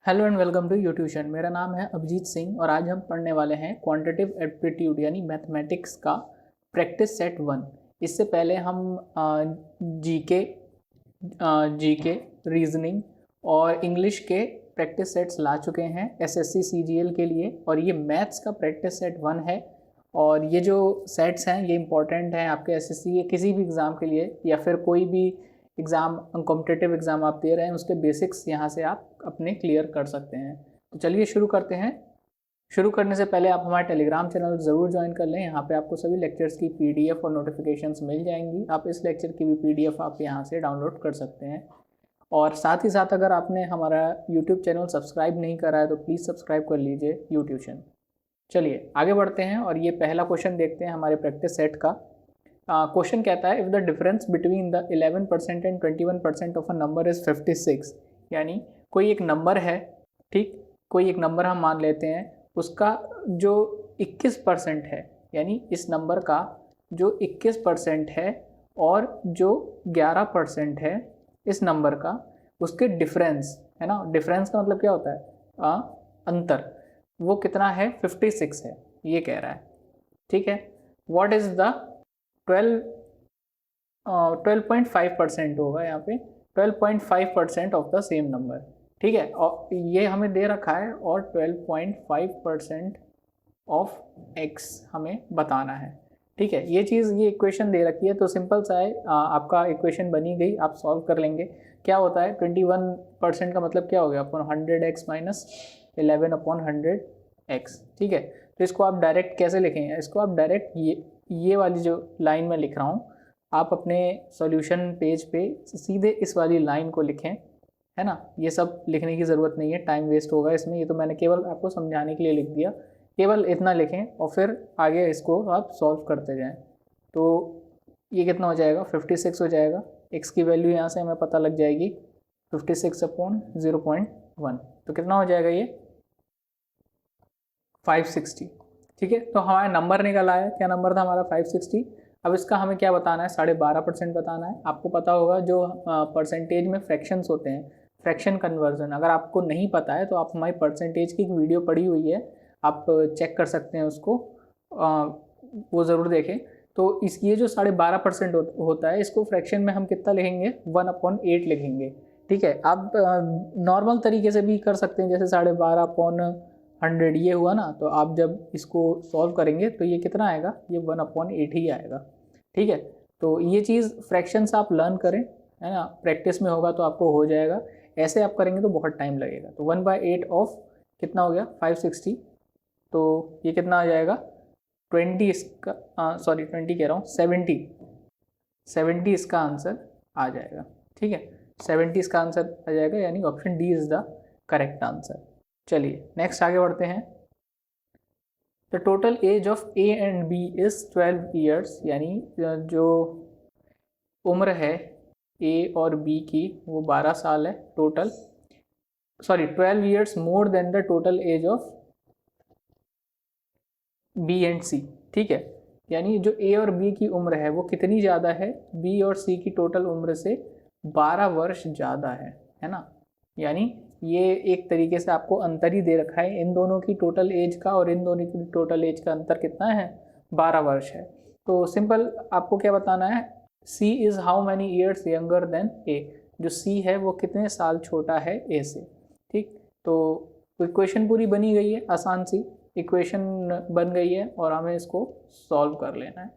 Hello and welcome to YouTution. मेरा नाम है अभिजीत सिंह और आज हम पढ़ने वाले हैं क्वांटिटेटिव एप्टीट्यूड यानी मैथमेटिक्स का प्रैक्टिस सेट 1। इससे पहले हम जीके रीजनिंग और इंग्लिश के प्रैक्टिस सेट्स ला चुके हैं एसएससी सीजीएल के लिए, और ये मैथ्स का प्रैक्टिस सेट 1 है। और ये जो सेट्स हैं ये इंपॉर्टेंट हैं आपके एसएससी के किसी भी एग्ज़ाम के लिए, या फिर कोई भी एग्ज़ाम कॉम्पिटिटिव एग्ज़ाम आप दे रहे हैं उसके बेसिक्स यहाँ से आप अपने क्लियर कर सकते हैं। तो चलिए शुरू करते हैं। शुरू करने से पहले आप हमारे टेलीग्राम चैनल ज़रूर ज्वाइन कर लें। यहाँ पे आपको सभी लेक्चर्स की पीडीएफ और नोटिफिकेशंस मिल जाएंगी। आप इस लेक्चर की भी पीडीएफ आप यहाँ से डाउनलोड कर सकते हैं। और साथ ही साथ अगर आपने हमारा यूट्यूब चैनल सब्सक्राइब नहीं करा है तो प्लीज़ सब्सक्राइब कर लीजिए यूट्यूशन। चलिए आगे बढ़ते हैं और ये पहला क्वेश्चन देखते हैं हमारे प्रैक्टिस सेट का। क्वेश्चन कहता है if the difference between the 11% and 21% of a number is 56, यानी कोई एक नंबर है, ठीक, कोई एक नंबर हम मान लेते हैं, उसका जो 21% है, यानी इस नंबर का जो 21% है और जो 11% है इस नंबर का, उसके डिफरेंस है ना। डिफरेंस का मतलब क्या होता है? अंतर। वो कितना है? 56 है, ये कह रहा है। ठीक है, व्हाट इज़ द 12.5% होगा यहाँ पे, 12.5% ऑफ द सेम नंबर। ठीक है, और ये हमें दे रखा है और 12.5% ऑफ x हमें बताना है। ठीक है, ये चीज़, ये इक्वेशन दे रखी है तो सिंपल सा है, आपका इक्वेशन बनी गई, आप सॉल्व कर लेंगे। क्या होता है 21% का मतलब क्या हो गया? Upon 100x minus 11/100x। ठीक है, तो इसको आप डायरेक्ट कैसे लिखेंगे? इसको आप डायरेक्ट ये वाली जो लाइन में लिख रहा हूँ, आप अपने सॉल्यूशन पेज पे सीधे इस वाली लाइन को लिखें, है ना। ये सब लिखने की ज़रूरत नहीं है, टाइम वेस्ट होगा इसमें। ये तो मैंने केवल आपको समझाने के लिए लिख दिया। केवल इतना लिखें और फिर आगे इसको आप सॉल्व करते जाएं। तो ये कितना हो जाएगा? 56 हो जाएगा। x की वैल्यू यहाँ से हमें पता लग जाएगी, 56/0.1। तो कितना हो जाएगा ये? 560। ठीक है, तो हमारा नंबर निकल आया। क्या नंबर था हमारा? 560। अब इसका हमें क्या बताना है? 12.5% बताना है। आपको पता होगा जो परसेंटेज में फ्रैक्शंस होते हैं, फ्रैक्शन कन्वर्जन, अगर आपको नहीं पता है तो आप हमारी परसेंटेज की एक वीडियो पड़ी हुई है, आप चेक कर सकते हैं उसको, वो ज़रूर देखें। तो इस ये जो 12.5% होता है, इसको फ्रैक्शन में हम कितना लिखेंगे? 1/8 लिखेंगे। ठीक है, आप नॉर्मल तरीके से भी कर सकते हैं, जैसे 12.5/100 ये हुआ ना, तो आप जब इसको सॉल्व करेंगे तो ये कितना आएगा? ये 1/8 ही आएगा। ठीक है, तो ये चीज़ फ्रैक्शंस आप लर्न करें, है ना, प्रैक्टिस में होगा तो आपको हो जाएगा। ऐसे आप करेंगे तो बहुत टाइम लगेगा। तो 1/8 ऑफ कितना हो गया? 560। तो ये कितना आ जाएगा? 20 इसका, सॉरी 20 कह रहा हूँ, 70 इसका आंसर आ जाएगा। ठीक है, 70 इसका आंसर आ जाएगा, यानी option D is the correct answer. चलिए नेक्स्ट आगे बढ़ते हैं। The total age of A and B is 12 years, यानी जो उम्र है ए और बी की वो 12 साल है total. Sorry, 12 years more than the total age of B and C. ठीक है, यानी जो ए और बी की उम्र है वो कितनी ज़्यादा है? बी और सी की टोटल उम्र से 12 वर्ष ज़्यादा है ना। यानी ये एक तरीके से आपको अंतर ही दे रखा है, इन दोनों की टोटल एज का और इन दोनों की टोटल एज का अंतर कितना है? 12 वर्ष है। तो सिंपल आपको क्या बताना है? C is how many years younger than A. जो सी है वो कितने साल छोटा है ए से। ठीक, तो इक्वेशन पूरी बनी गई है, आसान सी इक्वेशन बन गई है और हमें इसको सॉल्व कर लेना है।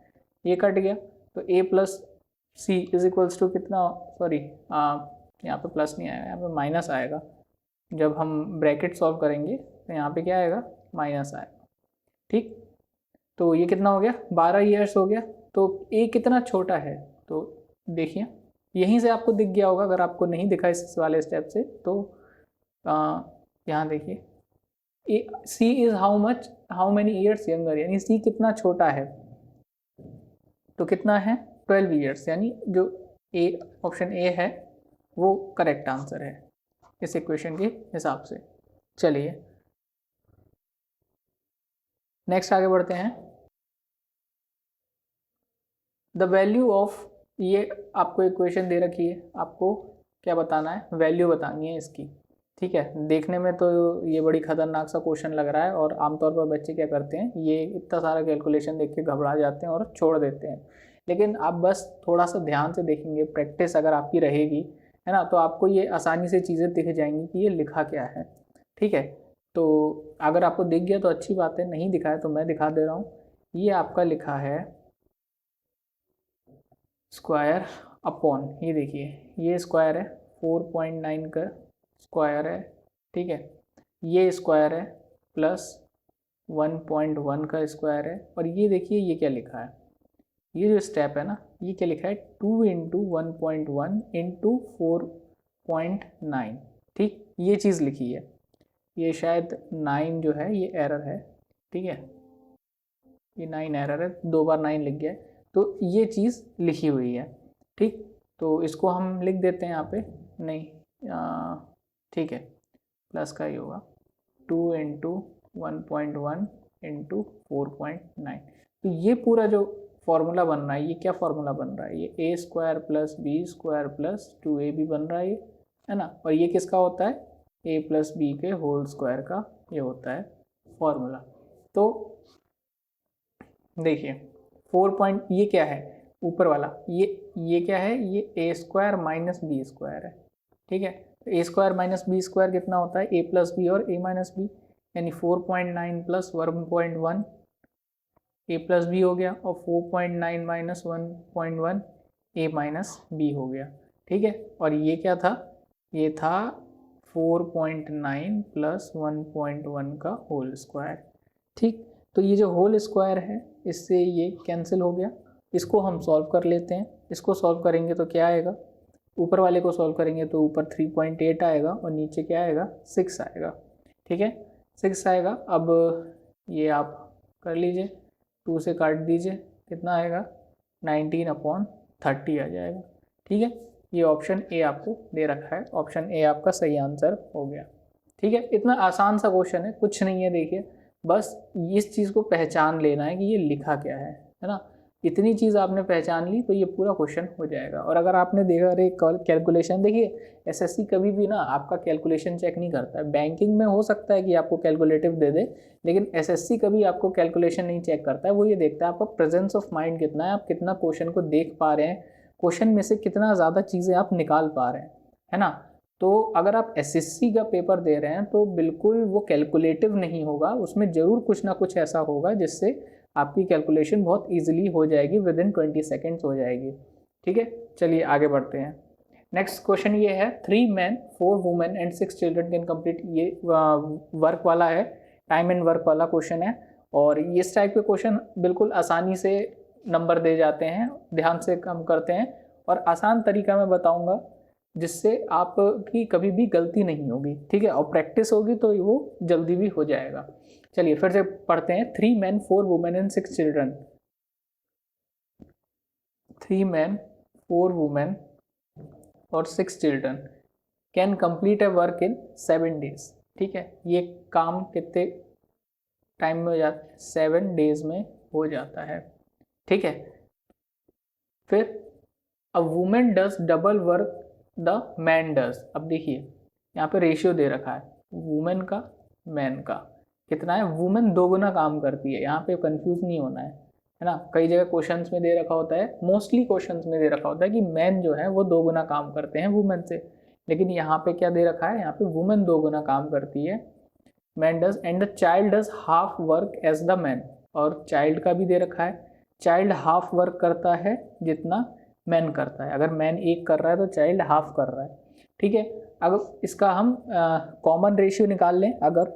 ये कट गया तो a plus c is equals to कितना? सॉरी, यहाँ पे प्लस नहीं आएगा, यहाँ पे माइनस आएगा। जब हम ब्रैकेट सॉल्व करेंगे तो यहाँ पे क्या आएगा? माइनस आएगा। ठीक, तो ये कितना हो गया? 12 ईयर्स हो गया। तो a कितना छोटा है? तो देखिए यहीं से आपको दिख गया होगा, अगर आपको नहीं दिखा इस वाले स्टेप से तो यहाँ देखिए, C is how many years younger, यानी सी कितना छोटा है, तो कितना है? 12 ईयर्स, यानी जो ए, ऑप्शन ए है वो करेक्ट आंसर है इस इक्वेशन के हिसाब से। चलिए नेक्स्ट आगे बढ़ते हैं। द वैल्यू ऑफ, ये आपको इक्वेशन दे रखी है, आपको क्या बताना है? वैल्यू बतानी है इसकी। ठीक है, देखने में तो ये बड़ी खतरनाक सा क्वेश्चन लग रहा है और आमतौर पर बच्चे क्या करते हैं, ये इतना सारा कैलकुलेशन देख के घबरा जाते हैं और छोड़ देते हैं। लेकिन आप बस थोड़ा सा ध्यान से देखेंगे, प्रैक्टिस अगर आपकी रहेगी, है ना, तो आपको ये आसानी से चीज़ें दिख जाएंगी कि ये लिखा क्या है। ठीक है, तो अगर आपको दिख गया तो अच्छी बात है, नहीं दिखा है तो मैं दिखा दे रहा हूँ। ये आपका लिखा है स्क्वायर अपॉन, ये देखिए ये स्क्वायर है, 4.9 का स्क्वायर है, ठीक है, ये स्क्वायर है प्लस 1.1 का स्क्वायर है, और ये देखिए ये क्या लिखा है, ये जो स्टेप है ना, ये क्या लिखा है, 2 इंटू 1.1 इंटू 4.9। ठीक, ये चीज़ लिखी है, ये शायद 9 जो है ये एरर है, ठीक है, ये 9 एरर है, 2 बार 9 लिख गया है, तो ये चीज़ लिखी हुई है। ठीक, तो इसको हम लिख देते हैं यहाँ पे, नहीं ठीक है, प्लस का ही होगा, 2 इंटू 1.1 इंटू 4.9। तो ये पूरा जो फॉर्मूला बन रहा है, ये क्या फॉर्मूला बन रहा है, ये A square plus B square plus 2ab बन रहा है, ये है ना, और ये किसका होता है, a प्लस बी के होल स्क्वायर का ये होता है फॉर्मूला। तो देखिए 4 ये क्या है, ऊपर वाला ये क्या है, ये A square minus B square है, ठीक है, तो ए स्क्वायर माइनस बी स्क्वायर कितना होता है, ए प्लस बी और ए माइनस बी, यानी 4.9 प्लस 1.1 ए प्लस बी हो गया, और 4.9 माइनस 1.1 ए माइनस बी हो गया, ठीक है, और ये क्या था, ये था 4.9 प्लस 1.1 का होल स्क्वायर। ठीक, तो ये जो होल स्क्वायर है इससे ये कैंसिल हो गया, इसको हम सॉल्व कर लेते हैं। इसको सॉल्व करेंगे तो क्या आएगा, ऊपर वाले को सॉल्व करेंगे तो ऊपर 3.8 आएगा और नीचे क्या आएगा, 6 आएगा, ठीक है, 6 आएगा। अब ये आप कर लीजिए, 2 से काट दीजिए, कितना आएगा, 19/30 आ जाएगा, ठीक है, ये ऑप्शन ए आपको दे रखा है, ऑप्शन ए आपका सही आंसर हो गया। ठीक है, इतना आसान सा क्वेश्चन है, कुछ नहीं है, देखिए बस इस चीज़ को पहचान लेना है कि ये लिखा क्या है ना, इतनी चीज़ आपने पहचान ली तो ये पूरा क्वेश्चन हो जाएगा। और अगर आपने देखा अरे कैलकुलेशन, देखिए एसएससी कभी भी ना आपका कैलकुलेशन चेक नहीं करता है, बैंकिंग में हो सकता है कि आपको कैलकुलेटिव दे दे, लेकिन एसएससी कभी आपको कैलकुलेशन नहीं चेक करता है, वो ये देखता है आपका प्रेजेंस ऑफ माइंड कितना है, आप कितना क्वेश्चन को देख पा रहे हैं, क्वेश्चन में से कितना ज़्यादा चीज़ें आप निकाल पा रहे हैं, है ना। तो अगर आप एसएससी का पेपर दे रहे हैं तो बिल्कुल वो कैलकुलेटिव नहीं होगा, उसमें ज़रूर कुछ ना कुछ ऐसा होगा जिससे आपकी कैलकुलेशन बहुत इजीली हो जाएगी, विद इन 20 सेकेंड्स हो जाएगी। ठीक है, चलिए आगे बढ़ते हैं। नेक्स्ट क्वेश्चन ये है, 3 men 4 women and 6 children can complete, ये वर्क वाला है, टाइम एंड वर्क वाला क्वेश्चन है, और इस टाइप के क्वेश्चन बिल्कुल आसानी से नंबर दे जाते हैं, ध्यान से कम करते हैं, और आसान तरीका मैं बताऊंगा जिससे आपकी कभी भी गलती नहीं होगी, ठीक है, और प्रैक्टिस होगी तो वो जल्दी भी हो जाएगा। चलिए फिर से पढ़ते हैं, 3 men 4 women and 6 children, 3 men 4 women और 6 children can complete A work in 7 days। ठीक है, ये काम कितने टाइम में हो जाता है, 7 days में हो जाता है, ठीक है। फिर a woman does double work the man does, अब देखिए यहाँ पे रेशियो दे रखा है वुमेन का मैन का, कितना है, वुमेन 2 गुना काम करती है, यहाँ पे कंफ्यूज नहीं होना है ना। कई जगह क्वेश्चंस में दे रखा होता है, मोस्टली क्वेश्चंस में दे रखा होता है कि मैन जो है वो 2 गुना काम करते हैं वुमेन से, लेकिन यहाँ पे क्या दे रखा है, यहाँ पे वुमेन 2 गुना काम करती है, man does, and the child does half work as the man, और चाइल्ड का भी दे रखा है, चाइल्ड हाफ वर्क करता है जितना मैन करता है, अगर मैन 1 कर रहा है तो चाइल्ड हाफ कर रहा है, ठीक है। अगर इसका हम कॉमन रेशियो निकाल लें अगर,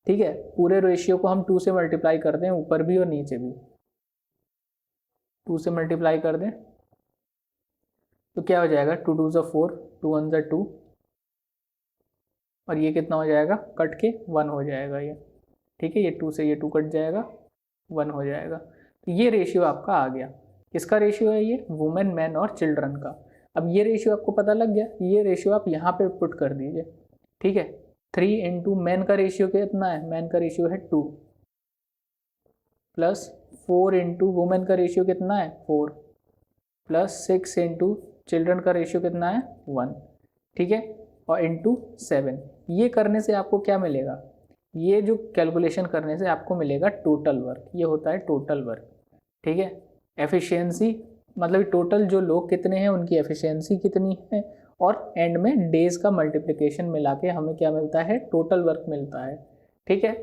ठीक है, पूरे रेशियो को हम 2 से मल्टीप्लाई कर दें, ऊपर भी और नीचे भी 2 से मल्टीप्लाई कर दें तो क्या हो जाएगा, 2 2 ज़ा 4, 2 1 ज़ा 2, और ये कितना हो जाएगा, कट के 1 हो जाएगा ये, ठीक है, ये 2 से ये 2 कट जाएगा, 1 हो जाएगा। तो ये रेशियो आपका आ गया, किसका रेशियो है ये, वुमेन मैन और चिल्ड्रन का। अब ये रेशियो आपको पता लग गया, ये रेशियो आप यहाँ पे पुट कर दीजिए, ठीक है। 3 इंटू मैन का रेशियो कितना है, मैन का रेशियो है 2, प्लस 4 इंटू वुमेन का रेशियो कितना है 4, प्लस 6 इंटू चिल्ड्रन का रेशियो कितना है 1, ठीक है, और इंटू 7, ये करने से आपको क्या मिलेगा, ये जो कैलकुलेशन करने से आपको मिलेगा टोटल वर्क, ये होता है टोटल वर्क, ठीक है। एफिशिएंसी मतलब टोटल जो लोग कितने हैं उनकी एफिशिएंसी कितनी है, और एंड में डेज का मल्टीप्लिकेशन मिला के हमें क्या मिलता है, टोटल वर्क मिलता है, ठीक है।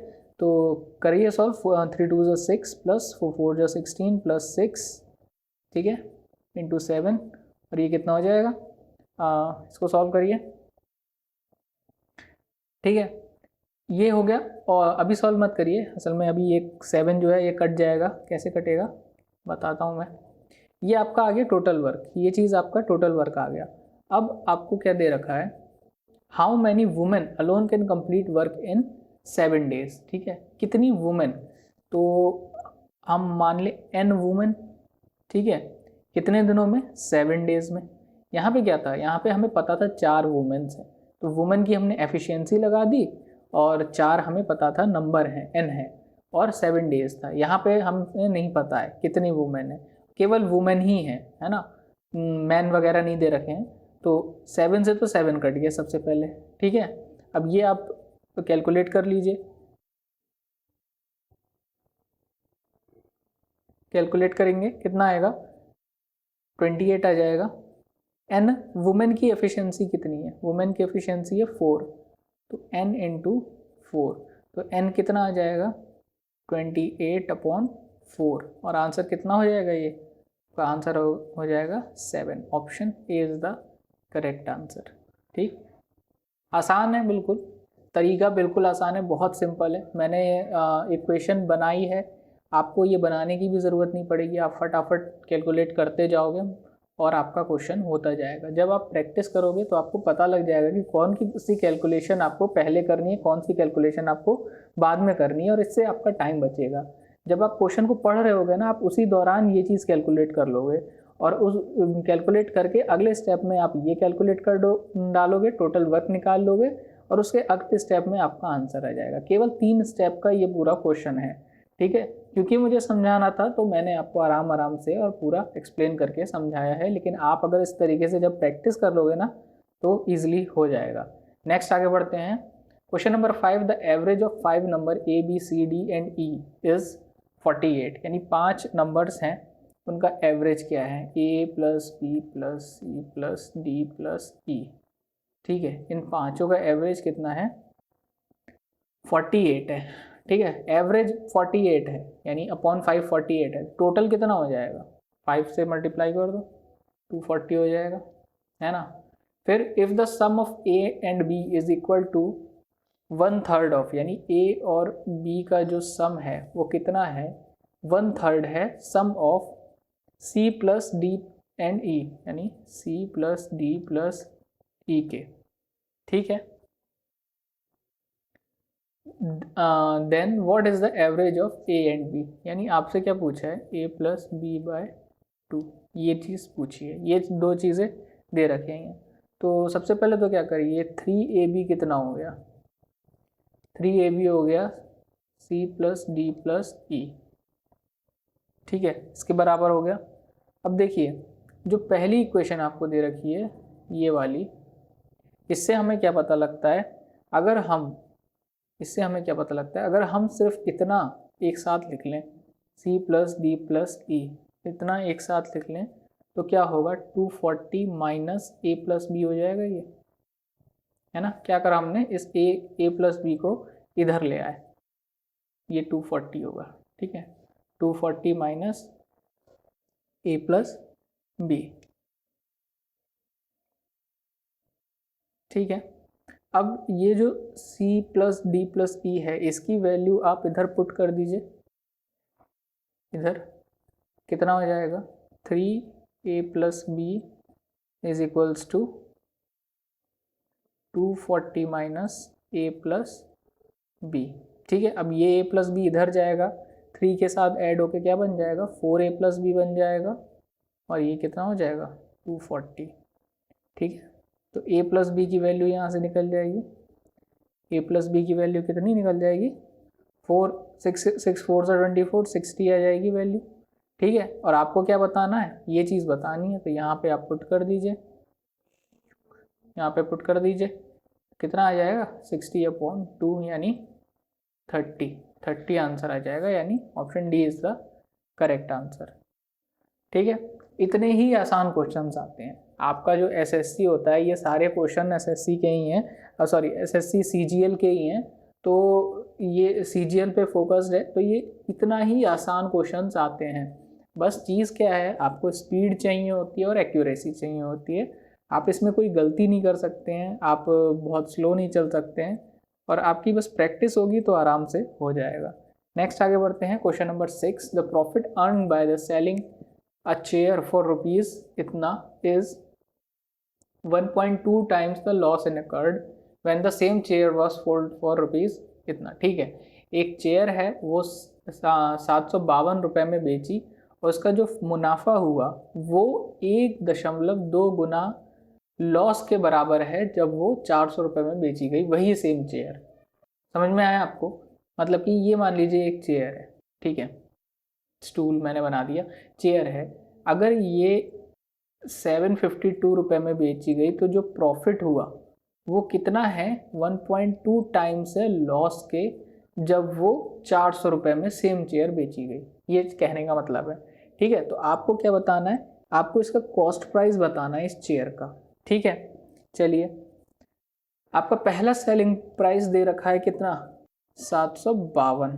तो करिए सॉल्व, 3 2 6 प्लस 4 16 प्लस 6, ठीक है, इंटू 7, और ये कितना हो जाएगा, इसको सॉल्व करिए, ठीक है, ये हो गया। और अभी सॉल्व मत करिए, असल में अभी ये 7 जो है ये कट जाएगा, कैसे कटेगा बताता हूँ मैं। ये आपका आ गया टोटल वर्क, ये चीज़ आपका टोटल वर्क आ गया। अब आपको क्या दे रखा है, how many women alone can complete work in 7 days, ठीक है, कितनी वुमेन, तो हम मान ले n वुमेन, ठीक है, कितने दिनों में, 7 डेज में। यहाँ पे क्या था, यहाँ पे हमें पता था 4 वुमेन्स हैं, तो वुमेन की हमने एफिशिएंसी लगा दी, और 4 हमें पता था नंबर है, n है, और 7 डेज था। यहाँ पे हमें नहीं पता है कितनी वुमेन है, केवल वुमेन ही है ना, मैन वगैरह नहीं दे रखे हैं। तो 7 से तो 7 कट गया सबसे पहले, ठीक है। अब ये आप कैलकुलेट कर लीजिए, कैलकुलेट करेंगे कितना आएगा, 28 आ जाएगा। एन वुमेन की एफिशिएंसी कितनी है, वुमेन की एफिशिएंसी है 4, तो n इंटू 4, तो n कितना आ जाएगा, 28/4, और आंसर कितना हो जाएगा, ये तो आंसर हो जाएगा 7, option A is the correct answer, ठीक। आसान है बिल्कुल, तरीका बिल्कुल आसान है, बहुत सिंपल है। मैंने इक्वेशन बनाई है, आपको ये बनाने की भी ज़रूरत नहीं पड़ेगी, आप फटाफट कैलकुलेट करते जाओगे और आपका क्वेश्चन होता जाएगा। जब आप प्रैक्टिस करोगे तो आपको पता लग जाएगा कि कौन सी कैलकुलेशन आपको पहले करनी है, कौन सी कैलकुलेशन आपको बाद में करनी है, और इससे आपका टाइम बचेगा। जब आप क्वेश्चन को पढ़ रहे होगे ना, आप उसी दौरान ये चीज़ कैलकुलेट कर लोगे, और उस कैलकुलेट करके अगले स्टेप में आप ये कैलकुलेट कर डालोगे, टोटल वर्क निकाल लोगे, और उसके अगले स्टेप में आपका आंसर आ जाएगा। केवल 3 स्टेप का ये पूरा क्वेश्चन है, ठीक है। क्योंकि मुझे समझाना था तो मैंने आपको आराम आराम से और पूरा एक्सप्लेन करके समझाया है, लेकिन आप अगर इस तरीके से जब प्रैक्टिस कर लोगे ना तो ईजिली हो जाएगा। नेक्स्ट आगे बढ़ते हैं, question number 5, the average of 5 number A B C D and E is 48, यानी 5 नंबर्स हैं, उनका एवरेज क्या है, A plus B plus C plus D plus E, ठीक है। इन पाँचों का एवरेज कितना है, 48 है, ठीक है। एवरेज 48 है, यानी अपॉन 5 48 है, टोटल कितना हो जाएगा, 5 से मल्टीप्लाई कर दो, 240 हो जाएगा, है ना। फिर if the sum of A and B is equal to 1/3 of, यानी ए और बी का जो सम है वो कितना है, 1/3 है sum of C plus D and E, यानी C plus D plus E के, ठीक है। Then what is the average of A and B, यानी आपसे क्या पूछा है, ए प्लस बी बाय 2, ये चीज़ पूछी है, ये 2 चीज़ें दे रखे हैं। तो सबसे पहले तो क्या करिए, 3ab कितना हो गया, 3ab हो गया सी प्लस डी प्लस ई, ठीक है, इसके बराबर हो गया। अब देखिए जो पहली इक्वेशन आपको दे रखी है ये वाली, इससे हमें क्या पता लगता है, अगर हम इससे हमें क्या पता लगता है, अगर हम सिर्फ इतना एक साथ लिख लें, सी प्लस डी प्लस ई, इतना एक साथ लिख लें तो क्या होगा, 240 माइनस ए प्लस बी हो जाएगा, ये है ना। क्या करा हमने, इस ए प्लस बी को इधर ले आए, ये 240 होगा, ठीक है, 240 माइनस ए प्लस बी, ठीक है। अब ये जो c प्लस डी प्लस ई है, इसकी वैल्यू आप इधर पुट कर दीजिए, इधर कितना हो जाएगा, 3a plus b is equals to 240 minus a plus b, ठीक है। अब ये a प्लस बी इधर जाएगा, 3 के साथ ऐड होके क्या बन जाएगा, 4a प्लस बी बन जाएगा, और ये कितना हो जाएगा, 240, ठीक है। तो a प्लस बी की वैल्यू यहाँ से निकल जाएगी, a प्लस बी की वैल्यू कितनी निकल जाएगी, 6 4 से 24, 60 आ जाएगी वैल्यू, ठीक है। और आपको क्या बताना है, ये चीज़ बतानी है, तो यहाँ पे आप पुट कर दीजिए, यहाँ पे पुट कर दीजिए, कितना आ जाएगा 60/2 यानी 30 आंसर आ जाएगा, यानी option D is the correct answer. ठीक है, इतने ही आसान क्वेश्चंस आते हैं। आपका जो एसएससी होता है ये सारे क्वेश्चन एसएससी के ही हैं, सॉरी एसएससी सीजीएल के ही हैं, तो ये सीजीएल पे फोकस्ड है, तो ये इतना ही आसान क्वेश्चंस आते हैं। बस चीज़ क्या है, आपको स्पीड चाहिए होती है और एक्यूरेसी चाहिए होती है। आप इसमें कोई गलती नहीं कर सकते हैं, आप बहुत स्लो नहीं चल सकते हैं, और आपकी बस प्रैक्टिस होगी तो आराम से हो जाएगा। नेक्स्ट आगे बढ़ते हैं, question number 6, the profit earn by the selling a chair for rupees इतना is 1.2 times the loss incurred when the same chair was sold for rupees इतना। ठीक है, एक चेयर है वो 752 रुपये में बेची और उसका जो मुनाफा हुआ वो 1.2 गुना लॉस के बराबर है जब वो 400 रुपये में बेची गई वही सेम चेयर। समझ में आया आपको? मतलब कि ये मान लीजिए एक चेयर है, ठीक है, स्टूल मैंने बना दिया, चेयर है, अगर ये 752 रुपये में बेची गई तो जो प्रॉफिट हुआ वो कितना है, 1.2 टाइम्स है लॉस के जब वो 400 रुपये में सेम चेयर बेची गई। ये कहने का मतलब है। ठीक है, तो आपको क्या बताना है, आपको इसका कॉस्ट प्राइस बताना है इस चेयर का। ठीक है, चलिए, आपका पहला सेलिंग प्राइस दे रखा है कितना, 752,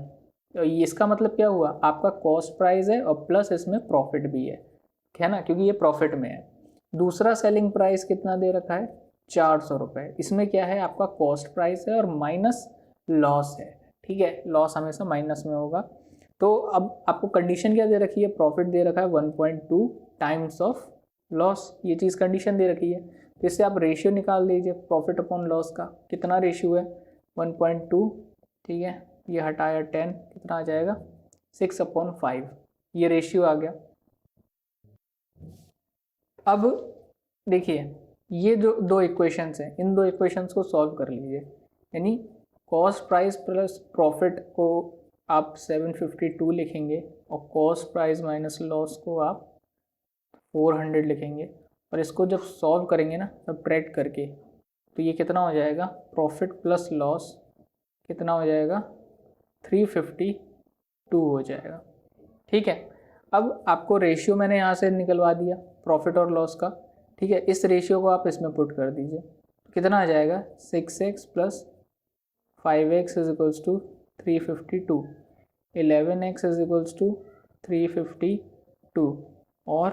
तो इसका मतलब क्या हुआ, आपका कॉस्ट प्राइस है और प्लस इसमें प्रॉफिट भी है ना, क्योंकि ये प्रॉफिट में है। दूसरा सेलिंग प्राइस कितना दे रखा है, 400 रुपये, इसमें क्या है, आपका कॉस्ट प्राइस है और माइनस लॉस है। ठीक है, लॉस हमेशा माइनस में होगा। तो अब आपको कंडीशन क्या दे रखी है, प्रॉफिट दे रखा है 1.2 टाइम्स ऑफ लॉस, ये चीज़ कंडीशन दे रखी है। तो इससे आप रेशियो निकाल दीजिए प्रॉफिट अपॉन लॉस का, कितना रेशियो है 1.2। ठीक है, ये हटाया 10, कितना आ जाएगा 6/5, ये रेशियो आ गया। अब देखिए ये जो दो इक्वेशंस हैं, इन दो इक्वेशंस को सॉल्व कर लीजिए, यानी कॉस्ट प्राइस प्लस प्रॉफिट को आप 752 लिखेंगे और कॉस्ट प्राइस माइनस लॉस को आप 400 लिखेंगे, और इसको जब सॉल्व करेंगे ना सब्ट्रैक्ट करके, तो ये कितना हो जाएगा, प्रॉफिट प्लस लॉस कितना हो जाएगा 352 हो जाएगा। ठीक है, अब आपको रेशियो मैंने यहाँ से निकलवा दिया प्रॉफिट और लॉस का। ठीक है, इस रेशियो को आप इसमें पुट कर दीजिए, कितना आ जाएगा 6x plus 5x is equals to 352, 11x is equals to 352 और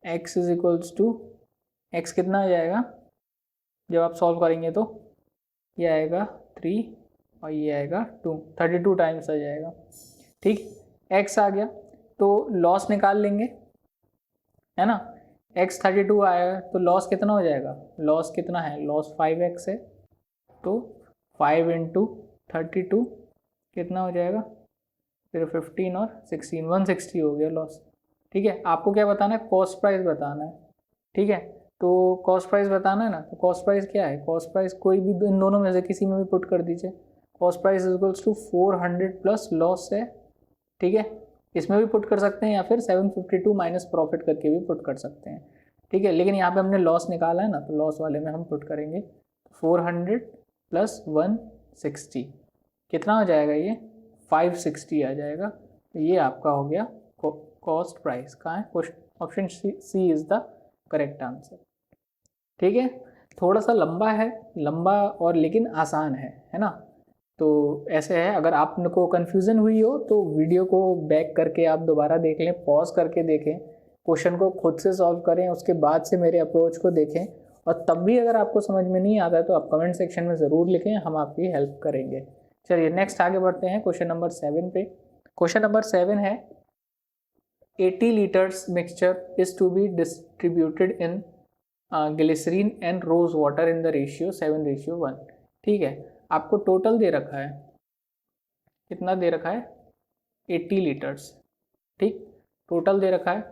x is equals to, x कितना आ जाएगा जब आप सॉल्व करेंगे, तो ये आएगा 3 और ये आएगा 2, 32 टाइम्स आ जाएगा। ठीक, x आ गया, तो लॉस निकाल लेंगे, है ना, x 32 आया तो लॉस कितना हो जाएगा, लॉस कितना है, लॉस 5x है, तो 5 इंटू 32 कितना हो जाएगा, फिर 15 और 16, 160 हो गया लॉस। ठीक है, आपको क्या बताना है, कॉस्ट प्राइस बताना है। ठीक है, तो कॉस्ट प्राइस बताना है ना, तो कॉस्ट प्राइस क्या है, कॉस्ट प्राइस कोई भी इन दोनों में से किसी में भी पुट कर दीजिए, cost price is equals to 400 plus loss है। ठीक है, इसमें भी पुट कर सकते हैं या फिर 752 माइनस प्रॉफिट करके भी पुट कर सकते हैं। ठीक है, लेकिन यहाँ पे हमने लॉस निकाला है ना, तो लॉस वाले में हम पुट करेंगे 400 प्लस 160, कितना हो जाएगा, ये 560 आ जाएगा। तो ये आपका हो गया कॉस्ट प्राइस। कहाँ है, option C is the correct answer. ठीक है, थोड़ा सा लंबा है, लंबा और लेकिन आसान है ना। तो ऐसे है, अगर आपको कन्फ्यूज़न हुई हो तो वीडियो को बैक करके आप दोबारा देख लें, पॉज करके देखें, क्वेश्चन को खुद से सॉल्व करें, उसके बाद से मेरे अप्रोच को देखें, और तब भी अगर आपको समझ में नहीं आता है तो आप कमेंट सेक्शन में ज़रूर लिखें, हम आपकी हेल्प करेंगे। चलिए नेक्स्ट आगे बढ़ते हैं क्वेश्चन नंबर 7 पे। क्वेश्चन नंबर 7 है 80 litres mixture is to be distributed in glycerine and rose water in the ratio 7:1। ठीक है, आपको टोटल दे रखा है, कितना दे रखा है 80 लीटर्स। ठीक, टोटल दे रखा है,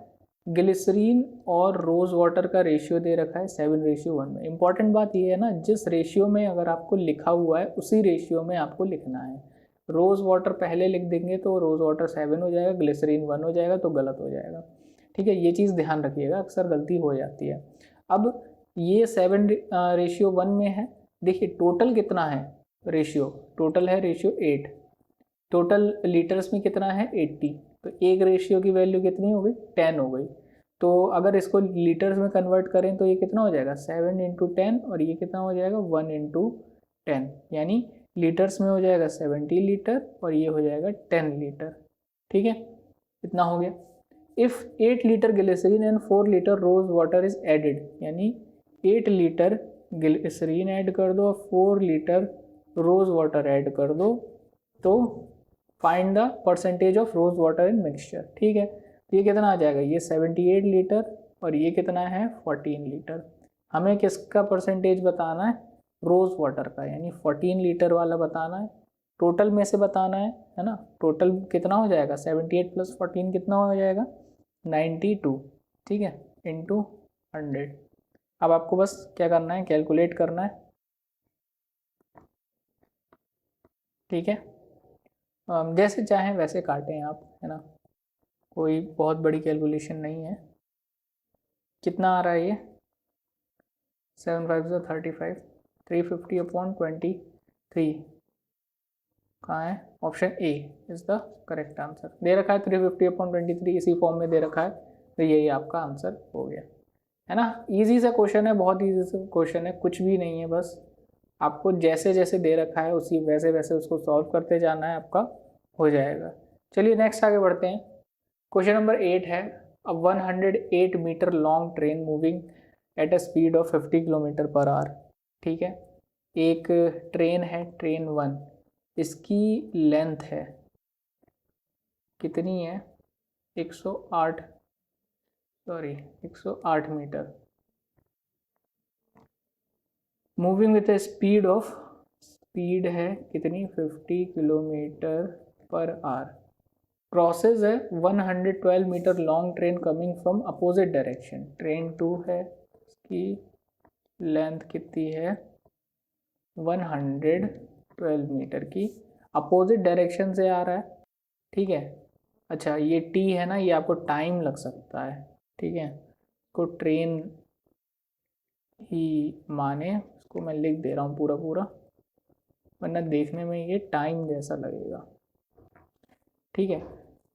ग्लिसरीन और रोज़ वाटर का रेशियो दे रखा है 7:1 में। इंपॉर्टेंट बात ये है ना, जिस रेशियो में अगर आपको लिखा हुआ है उसी रेशियो में आपको लिखना है। रोज़ वाटर पहले लिख देंगे तो रोज़ वाटर 7 हो जाएगा, ग्लिसरीन 1 हो जाएगा, तो गलत हो जाएगा। ठीक है, ये चीज़ ध्यान रखिएगा, अक्सर गलती हो जाती है। अब ये 7:1 में है, देखिए टोटल कितना है रेशियो, टोटल है रेशियो 8, टोटल लीटर्स में कितना है 80, तो एक रेशियो की वैल्यू कितनी हो गई 10 हो गई। तो अगर इसको लीटर्स में कन्वर्ट करें तो ये कितना हो जाएगा 7 × 10 और ये कितना हो जाएगा 1 × 10, यानी लीटर्स में हो जाएगा 70 लीटर और ये हो जाएगा 10 लीटर। ठीक है, इतना हो गया। If 8 litre glycerine and 4 litre rose water is added, यानी 8 लीटर ग्लिसरीन ऐड कर दो और 4 लीटर रोज वाटर ऐड कर दो, तो find the percentage of rose water in mixture. ठीक है, तो ये कितना आ जाएगा, ये 78 लीटर और ये कितना है 14 लीटर। हमें किसका परसेंटेज बताना है, रोज वाटर का, यानी 14 लीटर वाला बताना है, टोटल में से बताना है ना। टोटल कितना हो जाएगा 78 + 14 कितना हो जाएगा 92, ठीक है, इंटू 100। अब आपको बस क्या करना है, कैलकुलेट करना है। ठीक है, जैसे चाहें वैसे काटें आप, है ना, कोई बहुत बड़ी कैलकुलेशन नहीं है। कितना आ रहा है ये 7 5 35, 350/23 कहाँ है, option A is the correct answer. दे रखा है 350/23 इसी फॉर्म में दे रखा है, तो यही आपका आंसर हो गया, है ना। इजी सा क्वेश्चन है, बहुत इजी सा क्वेश्चन है, कुछ भी नहीं है, बस आपको जैसे जैसे दे रखा है उसी वैसे वैसे उसको सॉल्व करते जाना है, आपका हो जाएगा। चलिए नेक्स्ट आगे बढ़ते हैं। क्वेश्चन नंबर 8 है, a 108 metre long train moving at a speed of 50 km/h। ठीक है, एक ट्रेन है, ट्रेन 1, इसकी लेंथ है कितनी है 108 metre, moving with a speed of, speed है कितनी 50 km/h, क्रॉसेज है 112 metre long train coming from opposite direction. Train 2 है, इसकी लेंथ कितनी है 112 मीटर की, अपोजिट डायरेक्शन से आ रहा है। ठीक है, अच्छा ये टी है ना, ये आपको टाइम लग सकता है। ठीक है, को ट्रेन ही माने, इसको मैं लिख दे रहा हूँ पूरा पूरा, वरना देखने में ये टाइम जैसा लगेगा। ठीक है,